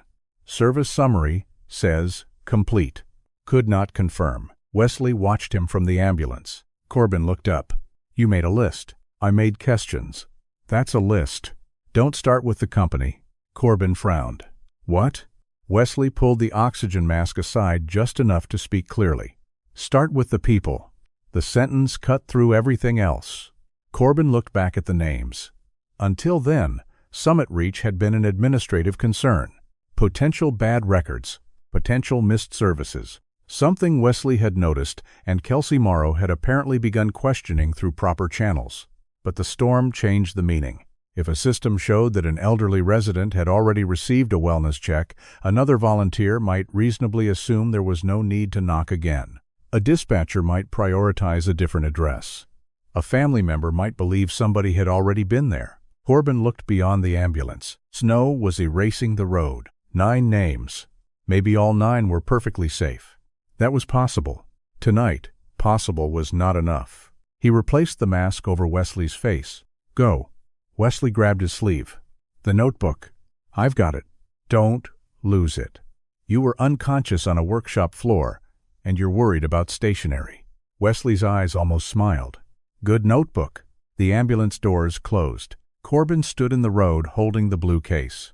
Service summary says complete. Could not confirm. Wesley watched him from the ambulance. Corbin looked up. "You made a list." "I made questions." "That's a list. Don't start with the company." Corbin frowned. "What?" Wesley pulled the oxygen mask aside just enough to speak clearly. "Start with the people." The sentence cut through everything else. Corbin looked back at the names. Until then, Summit Reach had been an administrative concern. Potential bad records, potential missed services. Something Wesley had noticed, and Kelsey Morrow had apparently begun questioning through proper channels. But the storm changed the meaning. If a system showed that an elderly resident had already received a wellness check, another volunteer might reasonably assume there was no need to knock again. A dispatcher might prioritize a different address. A family member might believe somebody had already been there. Corbin looked beyond the ambulance. Snow was erasing the road. 9 names. Maybe all 9 were perfectly safe. That was possible. Tonight, possible was not enough. He replaced the mask over Wesley's face. "Go." Wesley grabbed his sleeve. "The notebook." "I've got it." "Don't lose it. You were unconscious on a workshop floor, and you're worried about stationery." Wesley's eyes almost smiled. "Good notebook." The ambulance doors closed. Corbin stood in the road holding the blue case.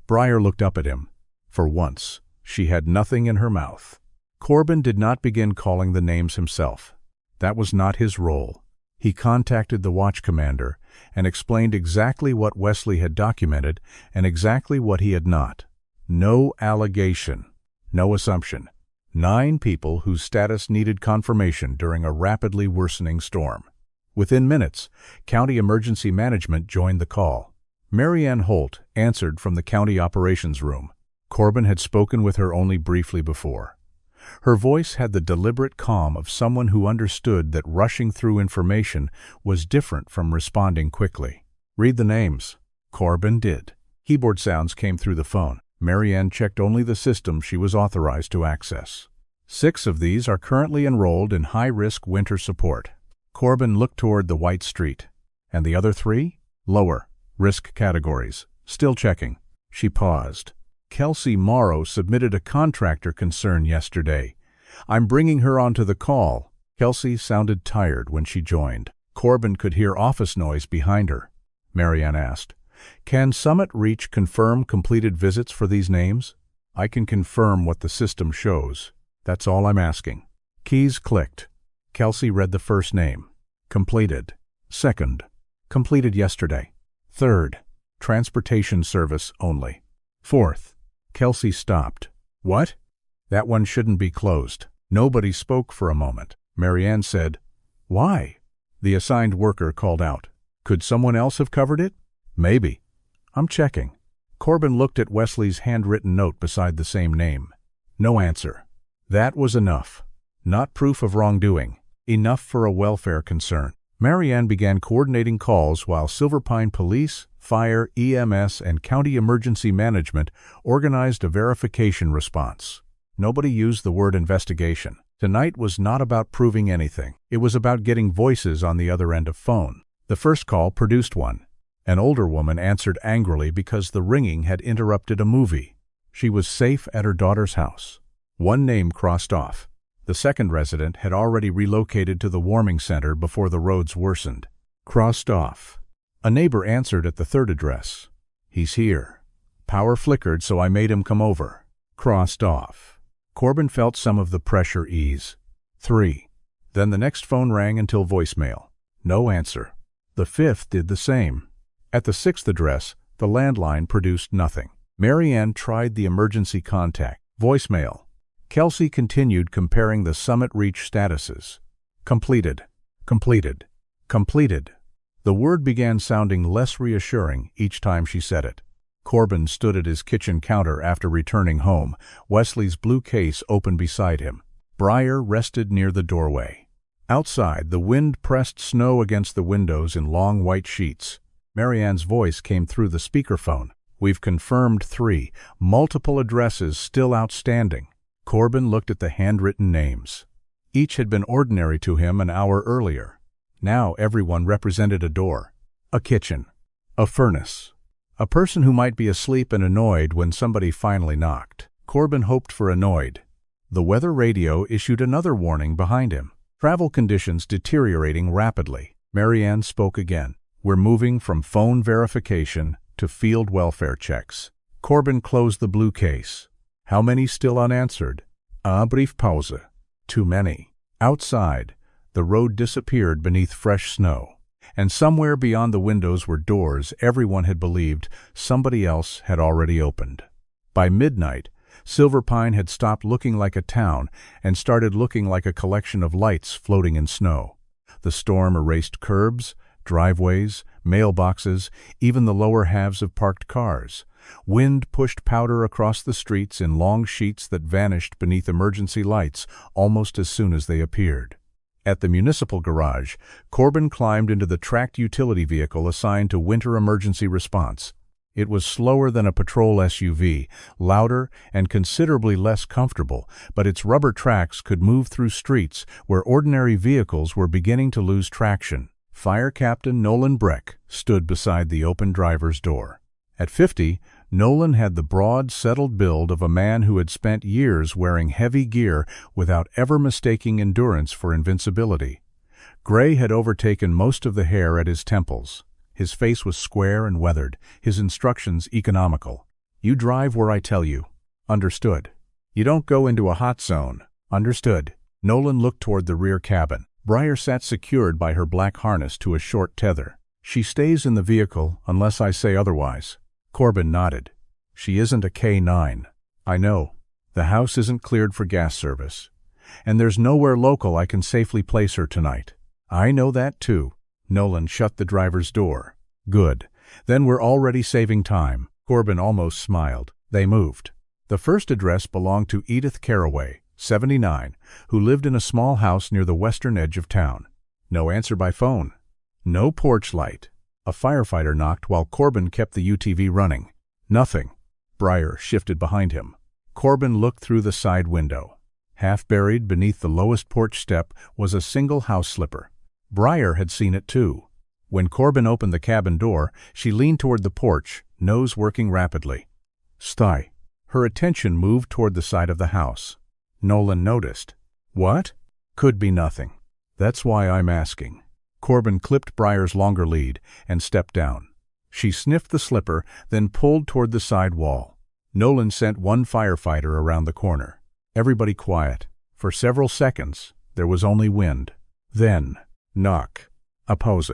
Briar looked up at him. For once, she had nothing in her mouth. Corbin did not begin calling the names himself. That was not his role. He contacted the watch commander and explained exactly what Wesley had documented and exactly what he had not. No allegation, no assumption. 9 people whose status needed confirmation during a rapidly worsening storm. Within minutes, County Emergency Management joined the call. Mary Ann Holt answered from the county operations room. Corbin had spoken with her only briefly before. Her voice had the deliberate calm of someone who understood that rushing through information was different from responding quickly. "Read the names." Corbin did. Keyboard sounds came through the phone. Mary Ann checked only the system she was authorized to access. 6 of these are currently enrolled in high-risk winter support. Corbin looked toward the white street. "And the other 3? "Lower risk categories. Still checking." She paused. "Kelsey Morrow submitted a contractor concern yesterday. I'm bringing her onto the call." Kelsey sounded tired when she joined. Corbin could hear office noise behind her. Mary Ann asked, "Can Summit Reach confirm completed visits for these names?" "I can confirm what the system shows. That's all I'm asking." Keys clicked. Kelsey read the first name. Completed. Second. Completed yesterday. Third. Transportation service only. Fourth. Kelsey stopped. "What?" "That one shouldn't be closed." Nobody spoke for a moment. Mary Ann said, "Why?" The assigned worker called out, "Could someone else have covered it?" "Maybe. I'm checking." Corbin looked at Wesley's handwritten note beside the same name. No answer. That was enough. Not proof of wrongdoing. Enough for a welfare concern. Mary Ann began coordinating calls while Silverpine Police, Fire, EMS, and County Emergency Management organized a verification response. Nobody used the word investigation. Tonight was not about proving anything. It was about getting voices on the other end of phone. The first call produced one. An older woman answered angrily because the ringing had interrupted a movie. She was safe at her daughter's house. One name crossed off. The second resident had already relocated to the warming center before the roads worsened. Crossed off. A neighbor answered at the third address. "He's here. Power flickered, so I made him come over." Crossed off. Corbin felt some of the pressure ease. 3. Then the next phone rang until voicemail. No answer. The fifth did the same. At the 6th address, the landline produced nothing. Mary Ann tried the emergency contact. Voicemail. Kelsey continued comparing the Summit Reach statuses. Completed. Completed. Completed. The word began sounding less reassuring each time she said it. Corbin stood at his kitchen counter after returning home, Wesley's blue case open beside him. Briar rested near the doorway. Outside, the wind pressed snow against the windows in long white sheets. Mary Ann's voice came through the speakerphone. "We've confirmed 3, multiple addresses still outstanding." Corbin looked at the handwritten names. Each had been ordinary to him an hour earlier. Now everyone represented a door, a kitchen, a furnace, a person who might be asleep and annoyed when somebody finally knocked. Corbin hoped for annoyed. The weather radio issued another warning behind him. Travel conditions deteriorating rapidly. Marianne spoke again. We're moving from phone verification to field welfare checks. Corbin closed the blue case. How many still unanswered? Brief pause. Too many. Outside, the road disappeared beneath fresh snow, and somewhere beyond the windows were doors everyone had believed somebody else had already opened. By midnight, Silverpine had stopped looking like a town and started looking like a collection of lights floating in snow. The storm erased curbs, driveways, mailboxes, even the lower halves of parked cars. Wind pushed powder across the streets in long sheets that vanished beneath emergency lights almost as soon as they appeared. At the municipal garage, Corbin climbed into the tracked utility vehicle assigned to winter emergency response. It was slower than a patrol SUV, louder and considerably less comfortable, but its rubber tracks could move through streets where ordinary vehicles were beginning to lose traction. Fire Captain Nolan Breck stood beside the open driver's door. At 50, Nolan had the broad, settled build of a man who had spent years wearing heavy gear without ever mistaking endurance for invincibility. Gray had overtaken most of the hair at his temples. His face was square and weathered, his instructions economical. You drive where I tell you. Understood. You don't go into a hot zone. Understood. Nolan looked toward the rear cabin. Briar sat secured by her black harness to a short tether. She stays in the vehicle unless I say otherwise. Corbin nodded. She isn't a K9. I know. The house isn't cleared for gas service. And there's nowhere local I can safely place her tonight. I know that too. Nolan shut the driver's door. Good. Then we're already saving time. Corbin almost smiled. They moved. The first address belonged to Edith Carraway, 79, who lived in a small house near the western edge of town. No answer by phone. No porch light. A firefighter knocked while Corbin kept the UTV running. Nothing. Briar shifted behind him. Corbin looked through the side window. Half buried beneath the lowest porch step was a single house slipper. Briar had seen it too. When Corbin opened the cabin door, she leaned toward the porch, nose working rapidly. Sty. Her attention moved toward the side of the house. Nolan noticed. What? Could be nothing. That's why I'm asking. Corbin clipped Briar's longer lead and stepped down. She sniffed the slipper, then pulled toward the side wall. Nolan sent one firefighter around the corner. Everybody quiet. For several seconds, there was only wind. Then, knock. A pause.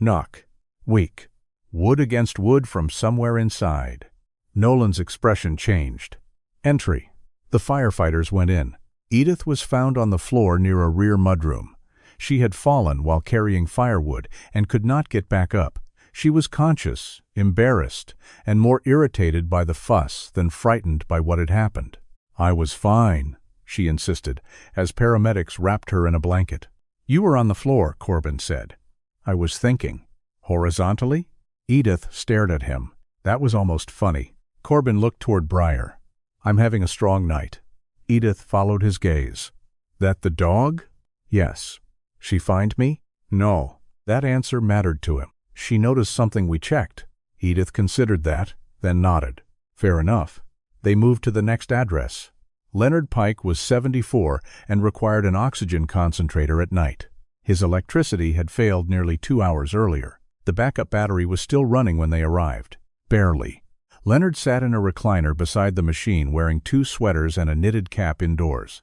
Knock. Weak. Wood against wood from somewhere inside. Nolan's expression changed. Entry. The firefighters went in. Edith was found on the floor near a rear mudroom. She had fallen while carrying firewood and could not get back up. She was conscious, embarrassed, and more irritated by the fuss than frightened by what had happened. I was fine, she insisted, as paramedics wrapped her in a blanket. You were on the floor, Corbin said. I was thinking. Horizontally? Edith stared at him. That was almost funny. Corbin looked toward Briar. I'm having a strong night. Edith followed his gaze. That the dog? Yes. She find me? No. That answer mattered to him. She noticed something we checked. Edith considered that, then nodded. Fair enough. They moved to the next address. Leonard Pike was 74 and required an oxygen concentrator at night. His electricity had failed nearly 2 hours earlier. The backup battery was still running when they arrived. Barely. Leonard sat in a recliner beside the machine wearing 2 sweaters and a knitted cap indoors.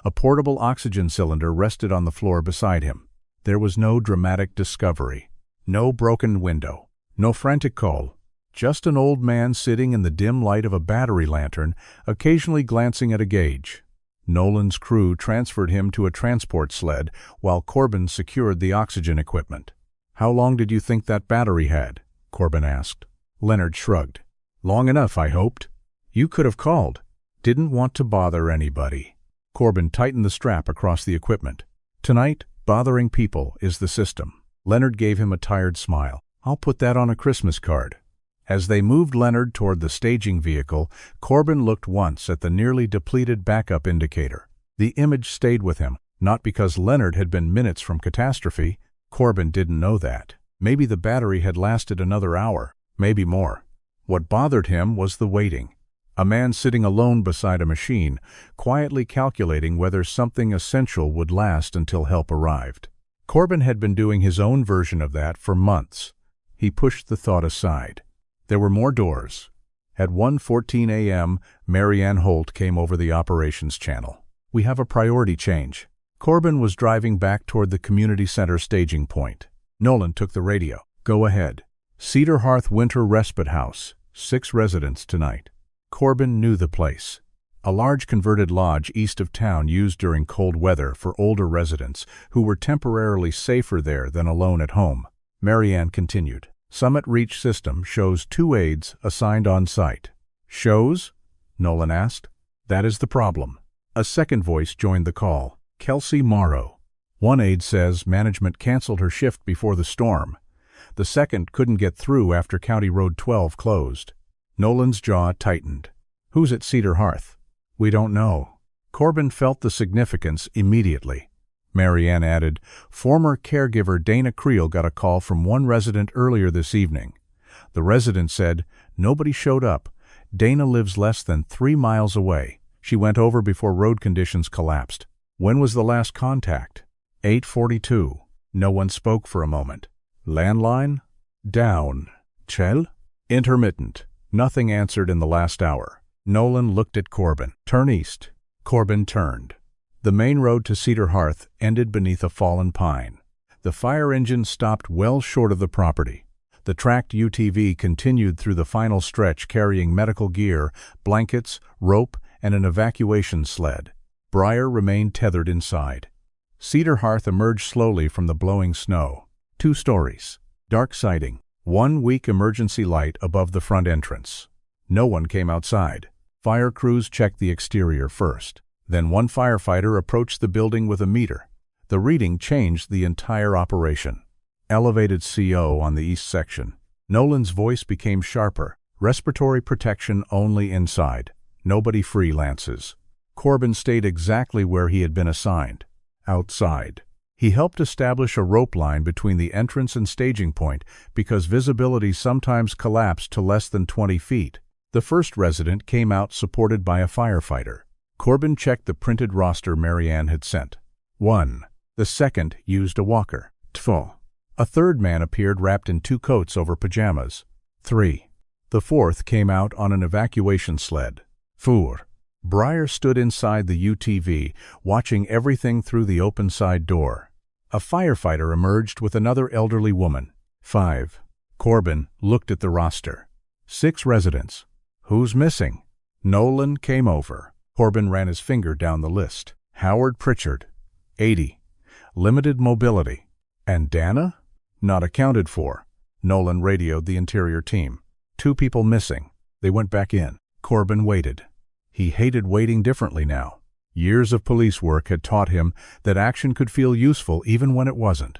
A portable oxygen cylinder rested on the floor beside him. There was no dramatic discovery. No broken window. No frantic call. Just an old man sitting in the dim light of a battery lantern, occasionally glancing at a gauge. Nolan's crew transferred him to a transport sled while Corbin secured the oxygen equipment. How long did you think that battery had? Corbin asked. Leonard shrugged. Long enough, I hoped. You could have called. Didn't want to bother anybody. Corbin tightened the strap across the equipment. Tonight, bothering people is the system. Leonard gave him a tired smile. I'll put that on a Christmas card. As they moved Leonard toward the staging vehicle, Corbin looked once at the nearly depleted backup indicator. The image stayed with him, not because Leonard had been minutes from catastrophe. Corbin didn't know that. Maybe the battery had lasted another hour, maybe more. What bothered him was the waiting. A man sitting alone beside a machine, quietly calculating whether something essential would last until help arrived. Corbin had been doing his own version of that for months. He pushed the thought aside. There were more doors. At 1:14 a.m., Marianne Holt came over the operations channel. "We have a priority change." Corbin was driving back toward the community center staging point. Nolan took the radio. "Go ahead. Cedar Hearth Winter Respite House. 6 residents tonight." Corbin knew the place. A large converted lodge east of town used during cold weather for older residents who were temporarily safer there than alone at home. Marianne continued. "Summit Reach System shows 2 aides assigned on site." "Shows?" Nolan asked. "That is the problem." A second voice joined the call. Kelsey Morrow. One aide says management canceled her shift before the storm. The second couldn't get through after County Road 12 closed. Nolan's jaw tightened. "Who's at Cedar Hearth?" "We don't know." Corbin felt the significance immediately. Marianne added, "Former caregiver Dana Creel got a call from one resident earlier this evening. The resident said, 'Nobody showed up. Dana lives less than 3 miles away. She went over before road conditions collapsed.'" "When was the last contact?" 8:42. No one spoke for a moment. "Landline?" "Down." "Cell?" "Intermittent." Nothing answered in the last hour. Nolan looked at Corbin. "Turn east." Corbin turned. The main road to Cedar Hearth ended beneath a fallen pine. The fire engine stopped well short of the property. The tracked UTV continued through the final stretch carrying medical gear, blankets, rope, and an evacuation sled. Briar remained tethered inside. Cedar Hearth emerged slowly from the blowing snow. 2 stories. Dark siding. 1 weak emergency light above the front entrance. No one came outside. Fire crews checked the exterior first. Then one firefighter approached the building with a meter. The reading changed the entire operation. Elevated CO on the east section. Nolan's voice became sharper. Respiratory protection only inside. Nobody freelances. Corbin stayed exactly where he had been assigned. Outside. He helped establish a rope line between the entrance and staging point because visibility sometimes collapsed to less than 20 feet. The first resident came out supported by a firefighter. Corbin checked the printed roster Marianne had sent. 1. The second used a walker. 2. A third man appeared wrapped in 2 coats over pajamas. 3. The fourth came out on an evacuation sled. 4. Briar stood inside the UTV, watching everything through the open side door. A firefighter emerged with another elderly woman. 5. Corbin looked at the roster. 6 residents. Who's missing? Nolan came over. Corbin ran his finger down the list. Howard Pritchard, 80. Limited mobility. And Dana? Not accounted for. Nolan radioed the interior team. 2 people missing. They went back in. Corbin waited. He hated waiting differently now. Years of police work had taught him that action could feel useful even when it wasn't.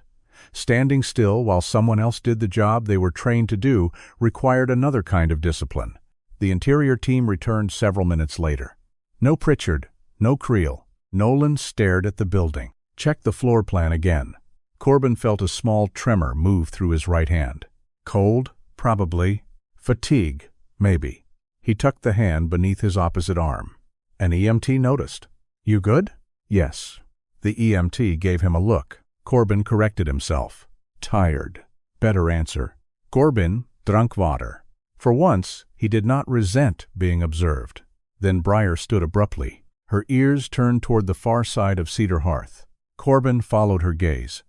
Standing still while someone else did the job they were trained to do required another kind of discipline. The interior team returned several minutes later. No Pritchard, no Creel. Nolan stared at the building. Checked the floor plan again. Corbin felt a small tremor move through his right hand. Cold? Probably. Fatigue? Maybe. He tucked the hand beneath his opposite arm. An EMT noticed. "You good?" "Yes." The EMT gave him a look. Corbin corrected himself. "Tired." Better answer. Corbin drank water. For once, he did not resent being observed. Then Briar stood abruptly. Her ears turned toward the far side of Cedar Hearth. Corbin followed her gaze.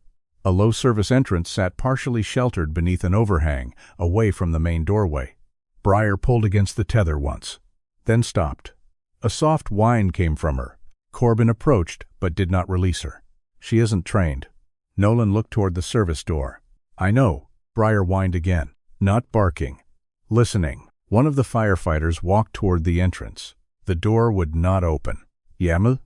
A low-service entrance sat partially sheltered beneath an overhang, away from the main doorway. Briar pulled against the tether once, then stopped. A soft whine came from her. Corbin approached, but did not release her. "She isn't trained." Nolan looked toward the service door. "I know." Briar whined again, not barking. Listening. One of the firefighters walked toward the entrance. The door would not open. "Yaml?"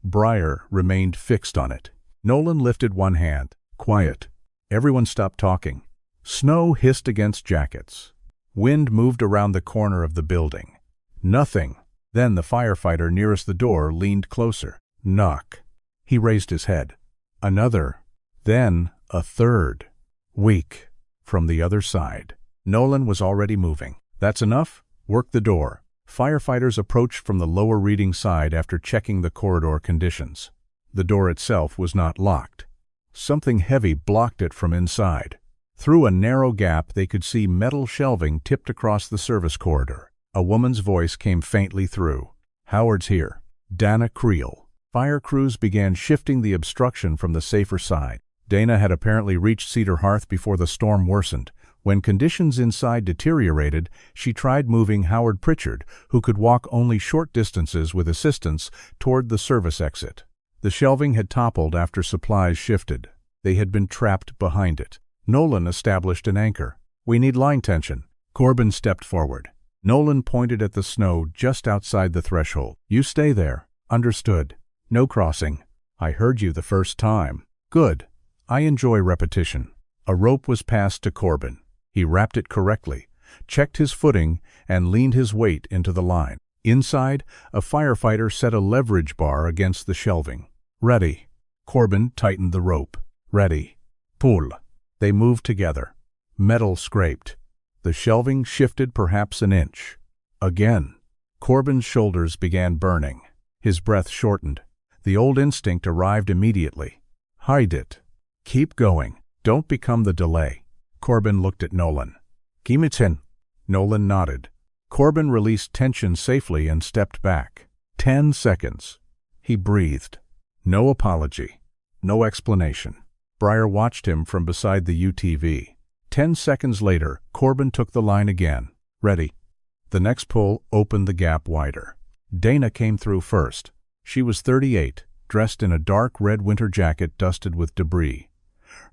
Briar remained fixed on it. Nolan lifted one hand. "Quiet." Everyone stopped talking. Snow hissed against jackets. Wind moved around the corner of the building. Nothing. Then the firefighter nearest the door leaned closer. Knock. He raised his head. Another. Then a third. Weak. From the other side. Nolan was already moving. "That's enough? Work the door." Firefighters approached from the lower reading side after checking the corridor conditions. The door itself was not locked. Something heavy blocked it from inside. Through a narrow gap they could see metal shelving tipped across the service corridor. A woman's voice came faintly through. "Howard's here." Dana Creel. Fire crews began shifting the obstruction from the safer side. Dana had apparently reached Cedar Hearth before the storm worsened. When conditions inside deteriorated, she tried moving Howard Pritchard, who could walk only short distances with assistance, toward the service exit. The shelving had toppled after supplies shifted. They had been trapped behind it. Nolan established an anchor. "We need line tension." Corbin stepped forward. Nolan pointed at the snow just outside the threshold. "You stay there." "Understood. No crossing." "I heard you the first time." "Good. I enjoy repetition." A rope was passed to Corbin. He wrapped it correctly, checked his footing, and leaned his weight into the line. Inside, a firefighter set a leverage bar against the shelving. "Ready." Corbin tightened the rope. "Ready." "Pull." They moved together. Metal scraped. The shelving shifted perhaps an inch. Again. Corbin's shoulders began burning. His breath shortened. The old instinct arrived immediately. "Hide it. Keep going. Don't become the delay." Corbin looked at Nolan. "Kimitsen." Nolan nodded. Corbin released tension safely and stepped back. 10 seconds. He breathed. No apology. No explanation. Briar watched him from beside the UTV. 10 seconds later, Corbin took the line again. "Ready." The next pull opened the gap wider. Dana came through first. She was 38, dressed in a dark red winter jacket dusted with debris.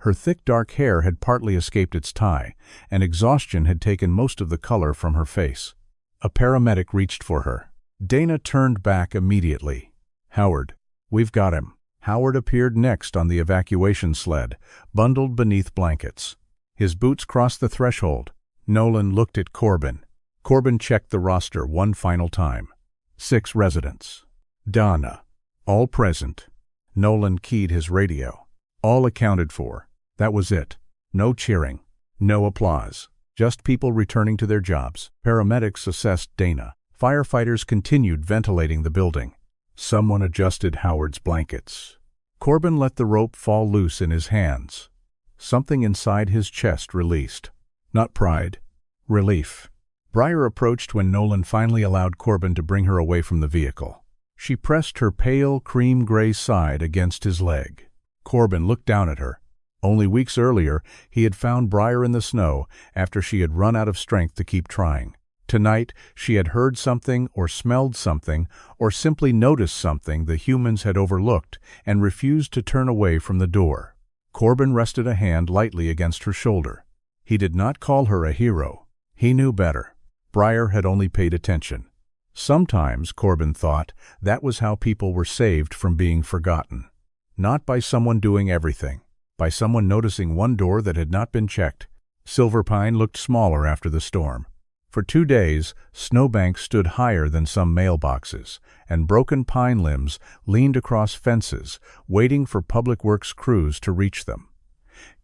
Her thick dark hair had partly escaped its tie, and exhaustion had taken most of the color from her face. A paramedic reached for her. Dana turned back immediately. "Howard, we've got him." Howard appeared next on the evacuation sled, bundled beneath blankets. His boots crossed the threshold. Nolan looked at Corbin. Corbin checked the roster one final time. 6 residents. Donna. All present. Nolan keyed his radio. All accounted for. That was it. No cheering. No applause. Just people returning to their jobs. Paramedics assessed Dana. Firefighters continued ventilating the building. Someone adjusted Howard's blankets. Corbin let the rope fall loose in his hands. Something inside his chest released. Not pride. Relief. Briar approached when Nolan finally allowed Corbin to bring her away from the vehicle. She pressed her pale, cream-gray side against his leg. Corbin looked down at her. Only weeks earlier, he had found Briar in the snow after she had run out of strength to keep trying. Tonight, she had heard something or smelled something or simply noticed something the humans had overlooked and refused to turn away from the door. Corbin rested a hand lightly against her shoulder. He did not call her a hero. He knew better. Briar had only paid attention. Sometimes, Corbin thought, that was how people were saved from being forgotten. Not by someone doing everything. By someone noticing one door that had not been checked. Silverpine looked smaller after the storm. For 2 days, snowbanks stood higher than some mailboxes, and broken pine limbs leaned across fences, waiting for public works crews to reach them.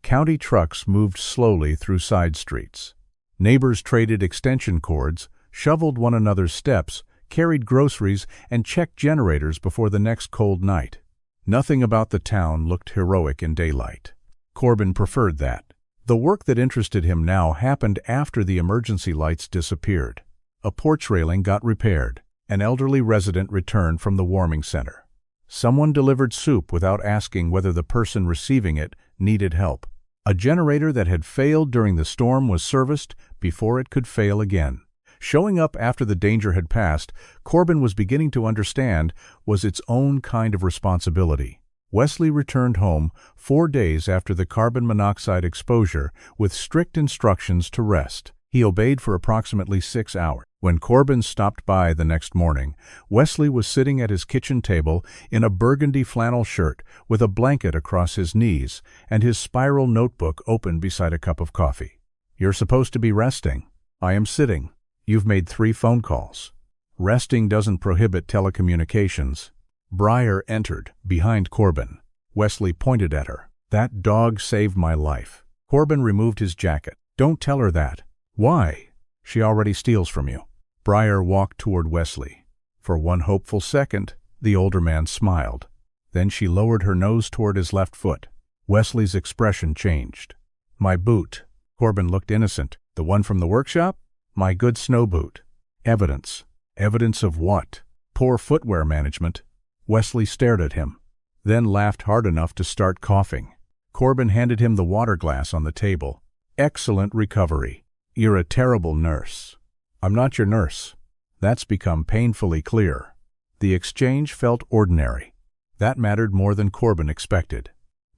County trucks moved slowly through side streets. Neighbors traded extension cords, shoveled one another's steps, carried groceries, and checked generators before the next cold night. Nothing about the town looked heroic in daylight. Corbin preferred that. The work that interested him now happened after the emergency lights disappeared. A porch railing got repaired. An elderly resident returned from the warming center. Someone delivered soup without asking whether the person receiving it needed help. A generator that had failed during the storm was serviced before it could fail again. Showing up after the danger had passed, Corbin was beginning to understand, was its own kind of responsibility. Wesley returned home 4 days after the carbon monoxide exposure with strict instructions to rest. He obeyed for approximately 6 hours. When Corbin stopped by the next morning, Wesley was sitting at his kitchen table in a burgundy flannel shirt with a blanket across his knees and his spiral notebook open beside a cup of coffee. "You're supposed to be resting." "I am sitting." "You've made 3 phone calls." "Resting doesn't prohibit telecommunications." Briar entered, behind Corbin. Wesley pointed at her. "That dog saved my life." Corbin removed his jacket. "Don't tell her that." "Why?" "She already steals from you." Briar walked toward Wesley. For one hopeful second, the older man smiled. Then she lowered her nose toward his left foot. Wesley's expression changed. "My boot." Corbin looked innocent. "The one from the workshop?" "My good snow boot." "Evidence." "Evidence of what?" "Poor footwear management." Wesley stared at him, then laughed hard enough to start coughing. Corbin handed him the water glass on the table. "Excellent recovery. You're a terrible nurse." "I'm not your nurse." That's become painfully clear. The exchange felt ordinary. That mattered more than Corbin expected.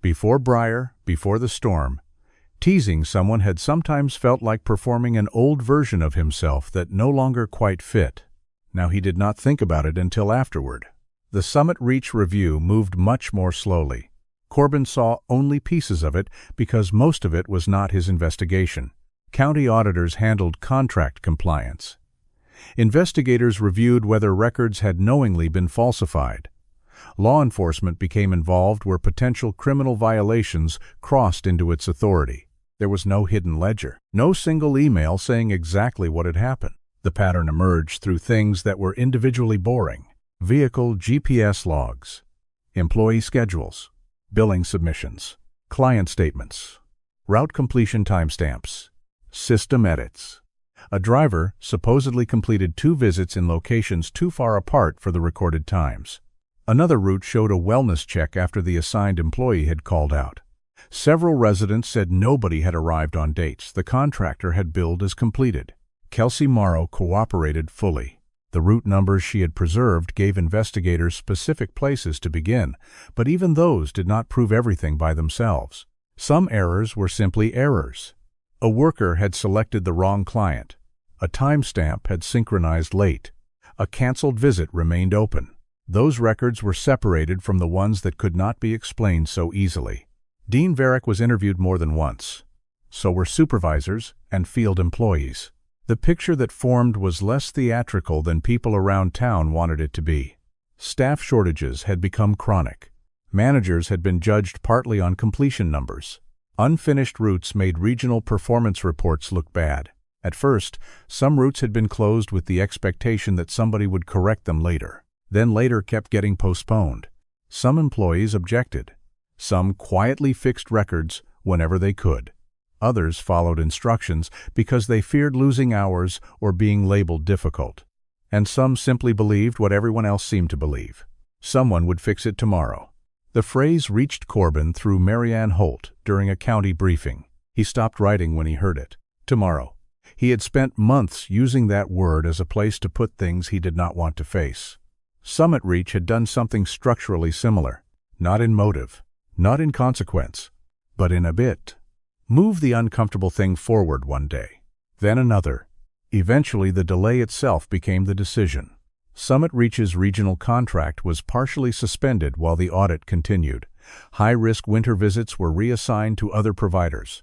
Before Briar, before the storm, teasing someone had sometimes felt like performing an old version of himself that no longer quite fit. Now he did not think about it until afterward. The Summit Reach review moved much more slowly. Corbin saw only pieces of it because most of it was not his investigation. County auditors handled contract compliance. Investigators reviewed whether records had knowingly been falsified. Law enforcement became involved where potential criminal violations crossed into its authority. There was no hidden ledger, no single email saying exactly what had happened. The pattern emerged through things that were individually boring: vehicle GPS logs, employee schedules, billing submissions, client statements, route completion timestamps, system edits. A driver supposedly completed 2 visits in locations too far apart for the recorded times. Another route showed a wellness check after the assigned employee had called out. Several residents said nobody had arrived on dates the contractor had billed as completed. Kelsey Morrow cooperated fully. The route numbers she had preserved gave investigators specific places to begin, but even those did not prove everything by themselves. Some errors were simply errors. A worker had selected the wrong client. A timestamp had synchronized late. A canceled visit remained open. Those records were separated from the ones that could not be explained so easily. Dean Varick was interviewed more than once. So were supervisors and field employees. The picture that formed was less theatrical than people around town wanted it to be. Staff shortages had become chronic. Managers had been judged partly on completion numbers. Unfinished routes made regional performance reports look bad. At first, some routes had been closed with the expectation that somebody would correct them later. Then later kept getting postponed. Some employees objected. Some quietly fixed records whenever they could. Others followed instructions because they feared losing hours or being labeled difficult. And some simply believed what everyone else seemed to believe. Someone would fix it tomorrow. The phrase reached Corbin through Marianne Holt during a county briefing. He stopped writing when he heard it. Tomorrow. He had spent months using that word as a place to put things he did not want to face. Summit Reach had done something structurally similar. Not in motive, not in consequence, but in a bit. Move the uncomfortable thing forward one day, then another. Eventually the delay itself became the decision. Summit Reach's regional contract was partially suspended while the audit continued. High-risk winter visits were reassigned to other providers.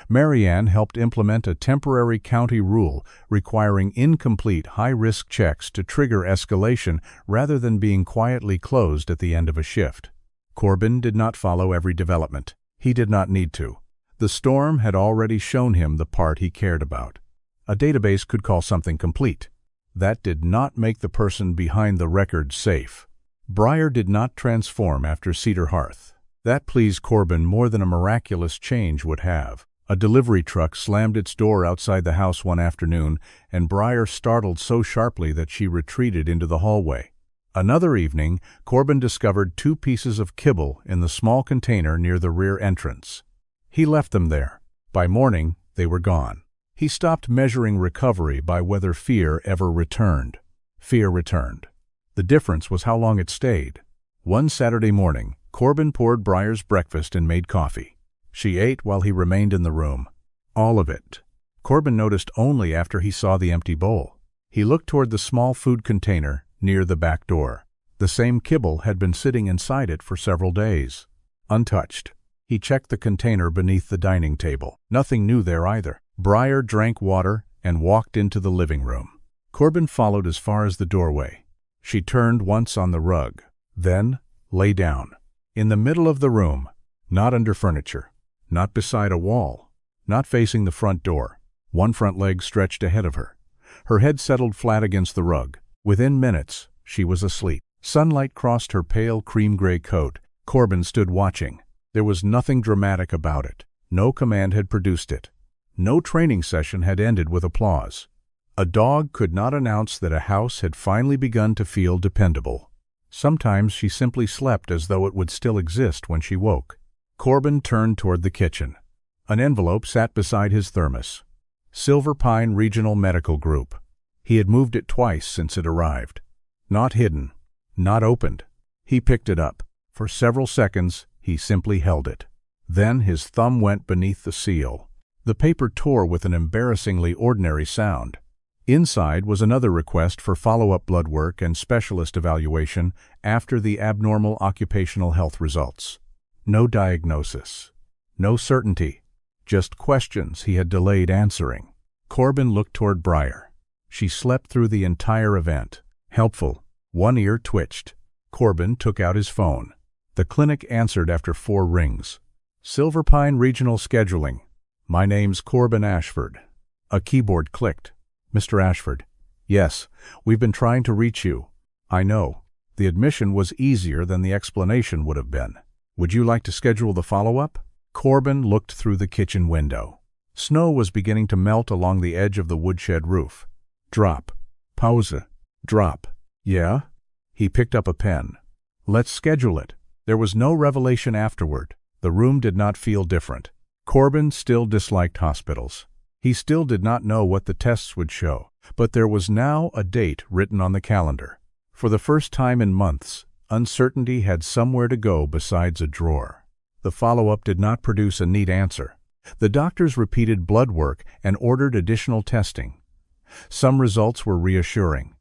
Marianne helped implement a temporary county rule requiring incomplete high-risk checks to trigger escalation rather than being quietly closed at the end of a shift. Corbin did not follow every development. He did not need to. The storm had already shown him the part he cared about. A database could call something complete. That did not make the person behind the record safe. Briar did not transform after Cedar Hearth. That pleased Corbin more than a miraculous change would have. A delivery truck slammed its door outside the house one afternoon, and Briar startled so sharply that she retreated into the hallway. Another evening, Corbin discovered 2 pieces of kibble in the small container near the rear entrance. He left them there. By morning, they were gone. He stopped measuring recovery by whether fear ever returned. Fear returned. The difference was how long it stayed. One Saturday morning, Corbin poured Briar's breakfast and made coffee. She ate while he remained in the room. All of it. Corbin noticed only after he saw the empty bowl. He looked toward the small food container near the back door. The same kibble had been sitting inside it for several days. Untouched. He checked the container beneath the dining table. Nothing new there either. Briar drank water and walked into the living room. Corbin followed as far as the doorway. She turned once on the rug, then lay down. In the middle of the room, not under furniture, not beside a wall, not facing the front door. One front leg stretched ahead of her. Her head settled flat against the rug. Within minutes, she was asleep. Sunlight crossed her pale cream-gray coat. Corbin stood watching. There was nothing dramatic about it. No command had produced it. No training session had ended with applause. A dog could not announce that a house had finally begun to feel dependable. Sometimes she simply slept as though it would still exist when she woke. Corbin turned toward the kitchen. An envelope sat beside his thermos. Silverpine Regional Medical Group. He had moved it twice since it arrived. Not hidden. Not opened. He picked it up. For several seconds, he simply held it. Then his thumb went beneath the seal. The paper tore with an embarrassingly ordinary sound. Inside was another request for follow-up blood work and specialist evaluation after the abnormal occupational health results. No diagnosis. No certainty. Just questions he had delayed answering. Corbin looked toward Briar. She slept through the entire event. Helpful. One ear twitched. Corbin took out his phone. The clinic answered after 4 rings. Silverpine Regional Scheduling. My name's Corbin Ashford. A keyboard clicked. Mr. Ashford. Yes, we've been trying to reach you. I know. The admission was easier than the explanation would have been. Would you like to schedule the follow-up? Corbin looked through the kitchen window. Snow was beginning to melt along the edge of the woodshed roof. Drop. Pause. Drop. Yeah? He picked up a pen. Let's schedule it. There was no revelation afterward. The room did not feel different. Corbin still disliked hospitals. He still did not know what the tests would show, but there was now a date written on the calendar. For the first time in months, uncertainty had somewhere to go besides a drawer. The follow-up did not produce a neat answer. The doctors repeated blood work and ordered additional testing. Some results were reassuring.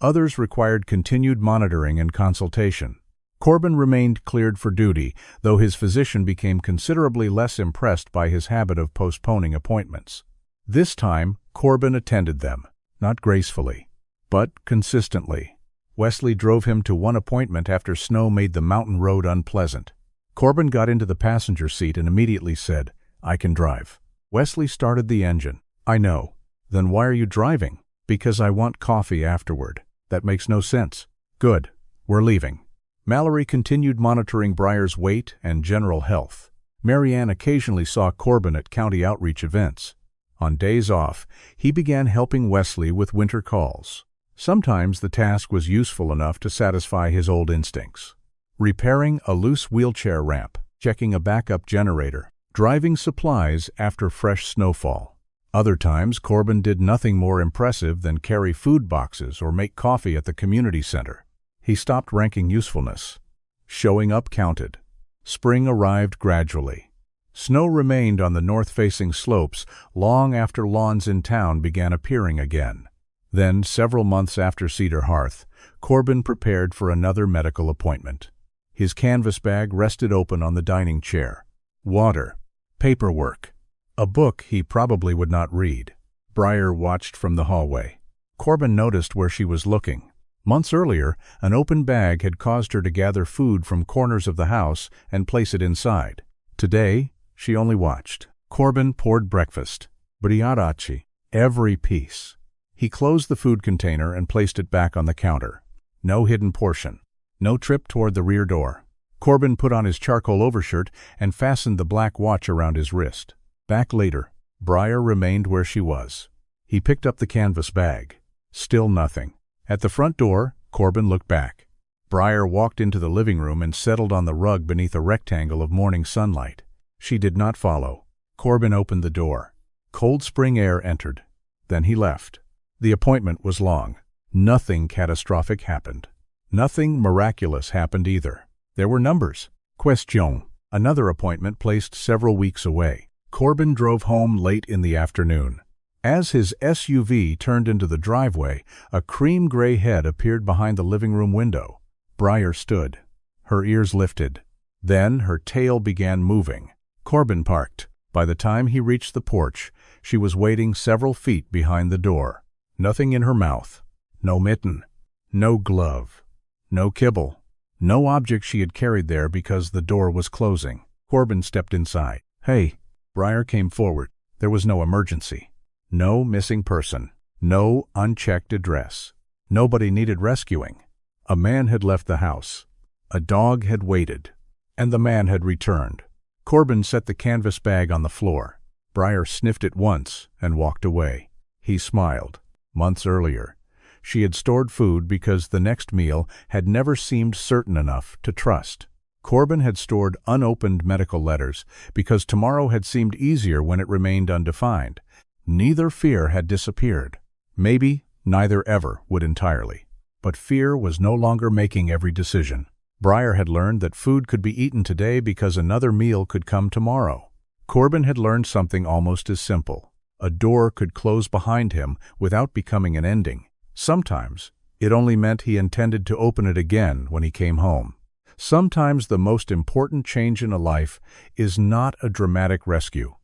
Others required continued monitoring and consultation. Corbin remained cleared for duty, though his physician became considerably less impressed by his habit of postponing appointments. This time, Corbin attended them, not gracefully, but consistently. Wesley drove him to one appointment after snow made the mountain road unpleasant. Corbin got into the passenger seat and immediately said, "I can drive." Wesley started the engine. "I know." "Then why are you driving?" "Because I want coffee afterward." "That makes no sense." "Good. We're leaving." Mallory continued monitoring Briar's weight and general health. Marianne occasionally saw Corbin at county outreach events. On days off, he began helping Wesley with winter calls. Sometimes the task was useful enough to satisfy his old instincts. Repairing a loose wheelchair ramp, checking a backup generator, driving supplies after fresh snowfall. Other times, Corbin did nothing more impressive than carry food boxes or make coffee at the community center. He stopped ranking usefulness. Showing up counted. Spring arrived gradually. Snow remained on the north-facing slopes long after lawns in town began appearing again. Then, several months after Cedar Hearth, Corbin prepared for another medical appointment. His canvas bag rested open on the dining chair. Water. Paperwork. A book he probably would not read. Briar watched from the hallway. Corbin noticed where she was looking. Months earlier, an open bag had caused her to gather food from corners of the house and place it inside. Today, she only watched. Corbin poured breakfast. Briarachi. Every piece. He closed the food container and placed it back on the counter. No hidden portion. No trip toward the rear door. Corbin put on his charcoal overshirt and fastened the black watch around his wrist. Back later, Briar remained where she was. He picked up the canvas bag. Still nothing. At the front door, Corbin looked back. Briar walked into the living room and settled on the rug beneath a rectangle of morning sunlight. She did not follow. Corbin opened the door. Cold spring air entered. Then he left. The appointment was long. Nothing catastrophic happened. Nothing miraculous happened either. There were numbers. Question. Another appointment placed several weeks away. Corbin drove home late in the afternoon. As his SUV turned into the driveway, a cream-gray head appeared behind the living room window. Briar stood. Her ears lifted. Then her tail began moving. Corbin parked. By the time he reached the porch, she was waiting several feet behind the door. Nothing in her mouth. No mitten. No glove. No kibble. No object she had carried there because the door was closing. Corbin stepped inside. "Hey." Briar came forward. There was no emergency. No missing person. No unchecked address. Nobody needed rescuing. A man had left the house. A dog had waited. And the man had returned. Corbin set the canvas bag on the floor. Briar sniffed it once and walked away. He smiled. Months earlier, she had stored food because the next meal had never seemed certain enough to trust. Corbin had stored unopened medical letters because tomorrow had seemed easier when it remained undefined. Neither fear had disappeared. Maybe neither ever would entirely. But fear was no longer making every decision. Briar had learned that food could be eaten today because another meal could come tomorrow. Corbin had learned something almost as simple. A door could close behind him without becoming an ending. Sometimes, it only meant he intended to open it again when he came home. Sometimes the most important change in a life is not a dramatic rescue.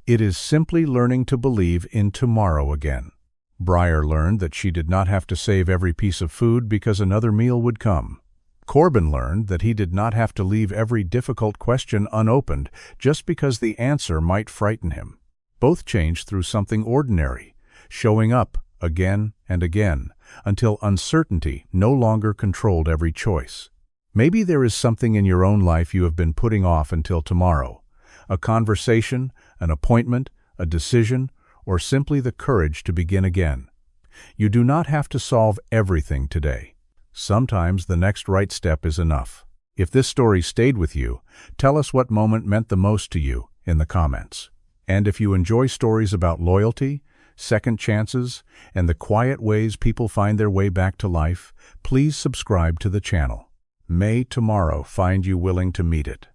It is simply learning to believe in tomorrow again. Briar learned that she did not have to save every piece of food because another meal would come. Corbin learned that he did not have to leave every difficult question unopened just because the answer might frighten him. Both changed through something ordinary, showing up again and again, until uncertainty no longer controlled every choice. Maybe there is something in your own life you have been putting off until tomorrow. A conversation, an appointment, a decision, or simply the courage to begin again. You do not have to solve everything today. Sometimes the next right step is enough. If this story stayed with you, tell us what moment meant the most to you in the comments. And if you enjoy stories about loyalty, second chances, and the quiet ways people find their way back to life, please subscribe to the channel. May tomorrow find you willing to meet it.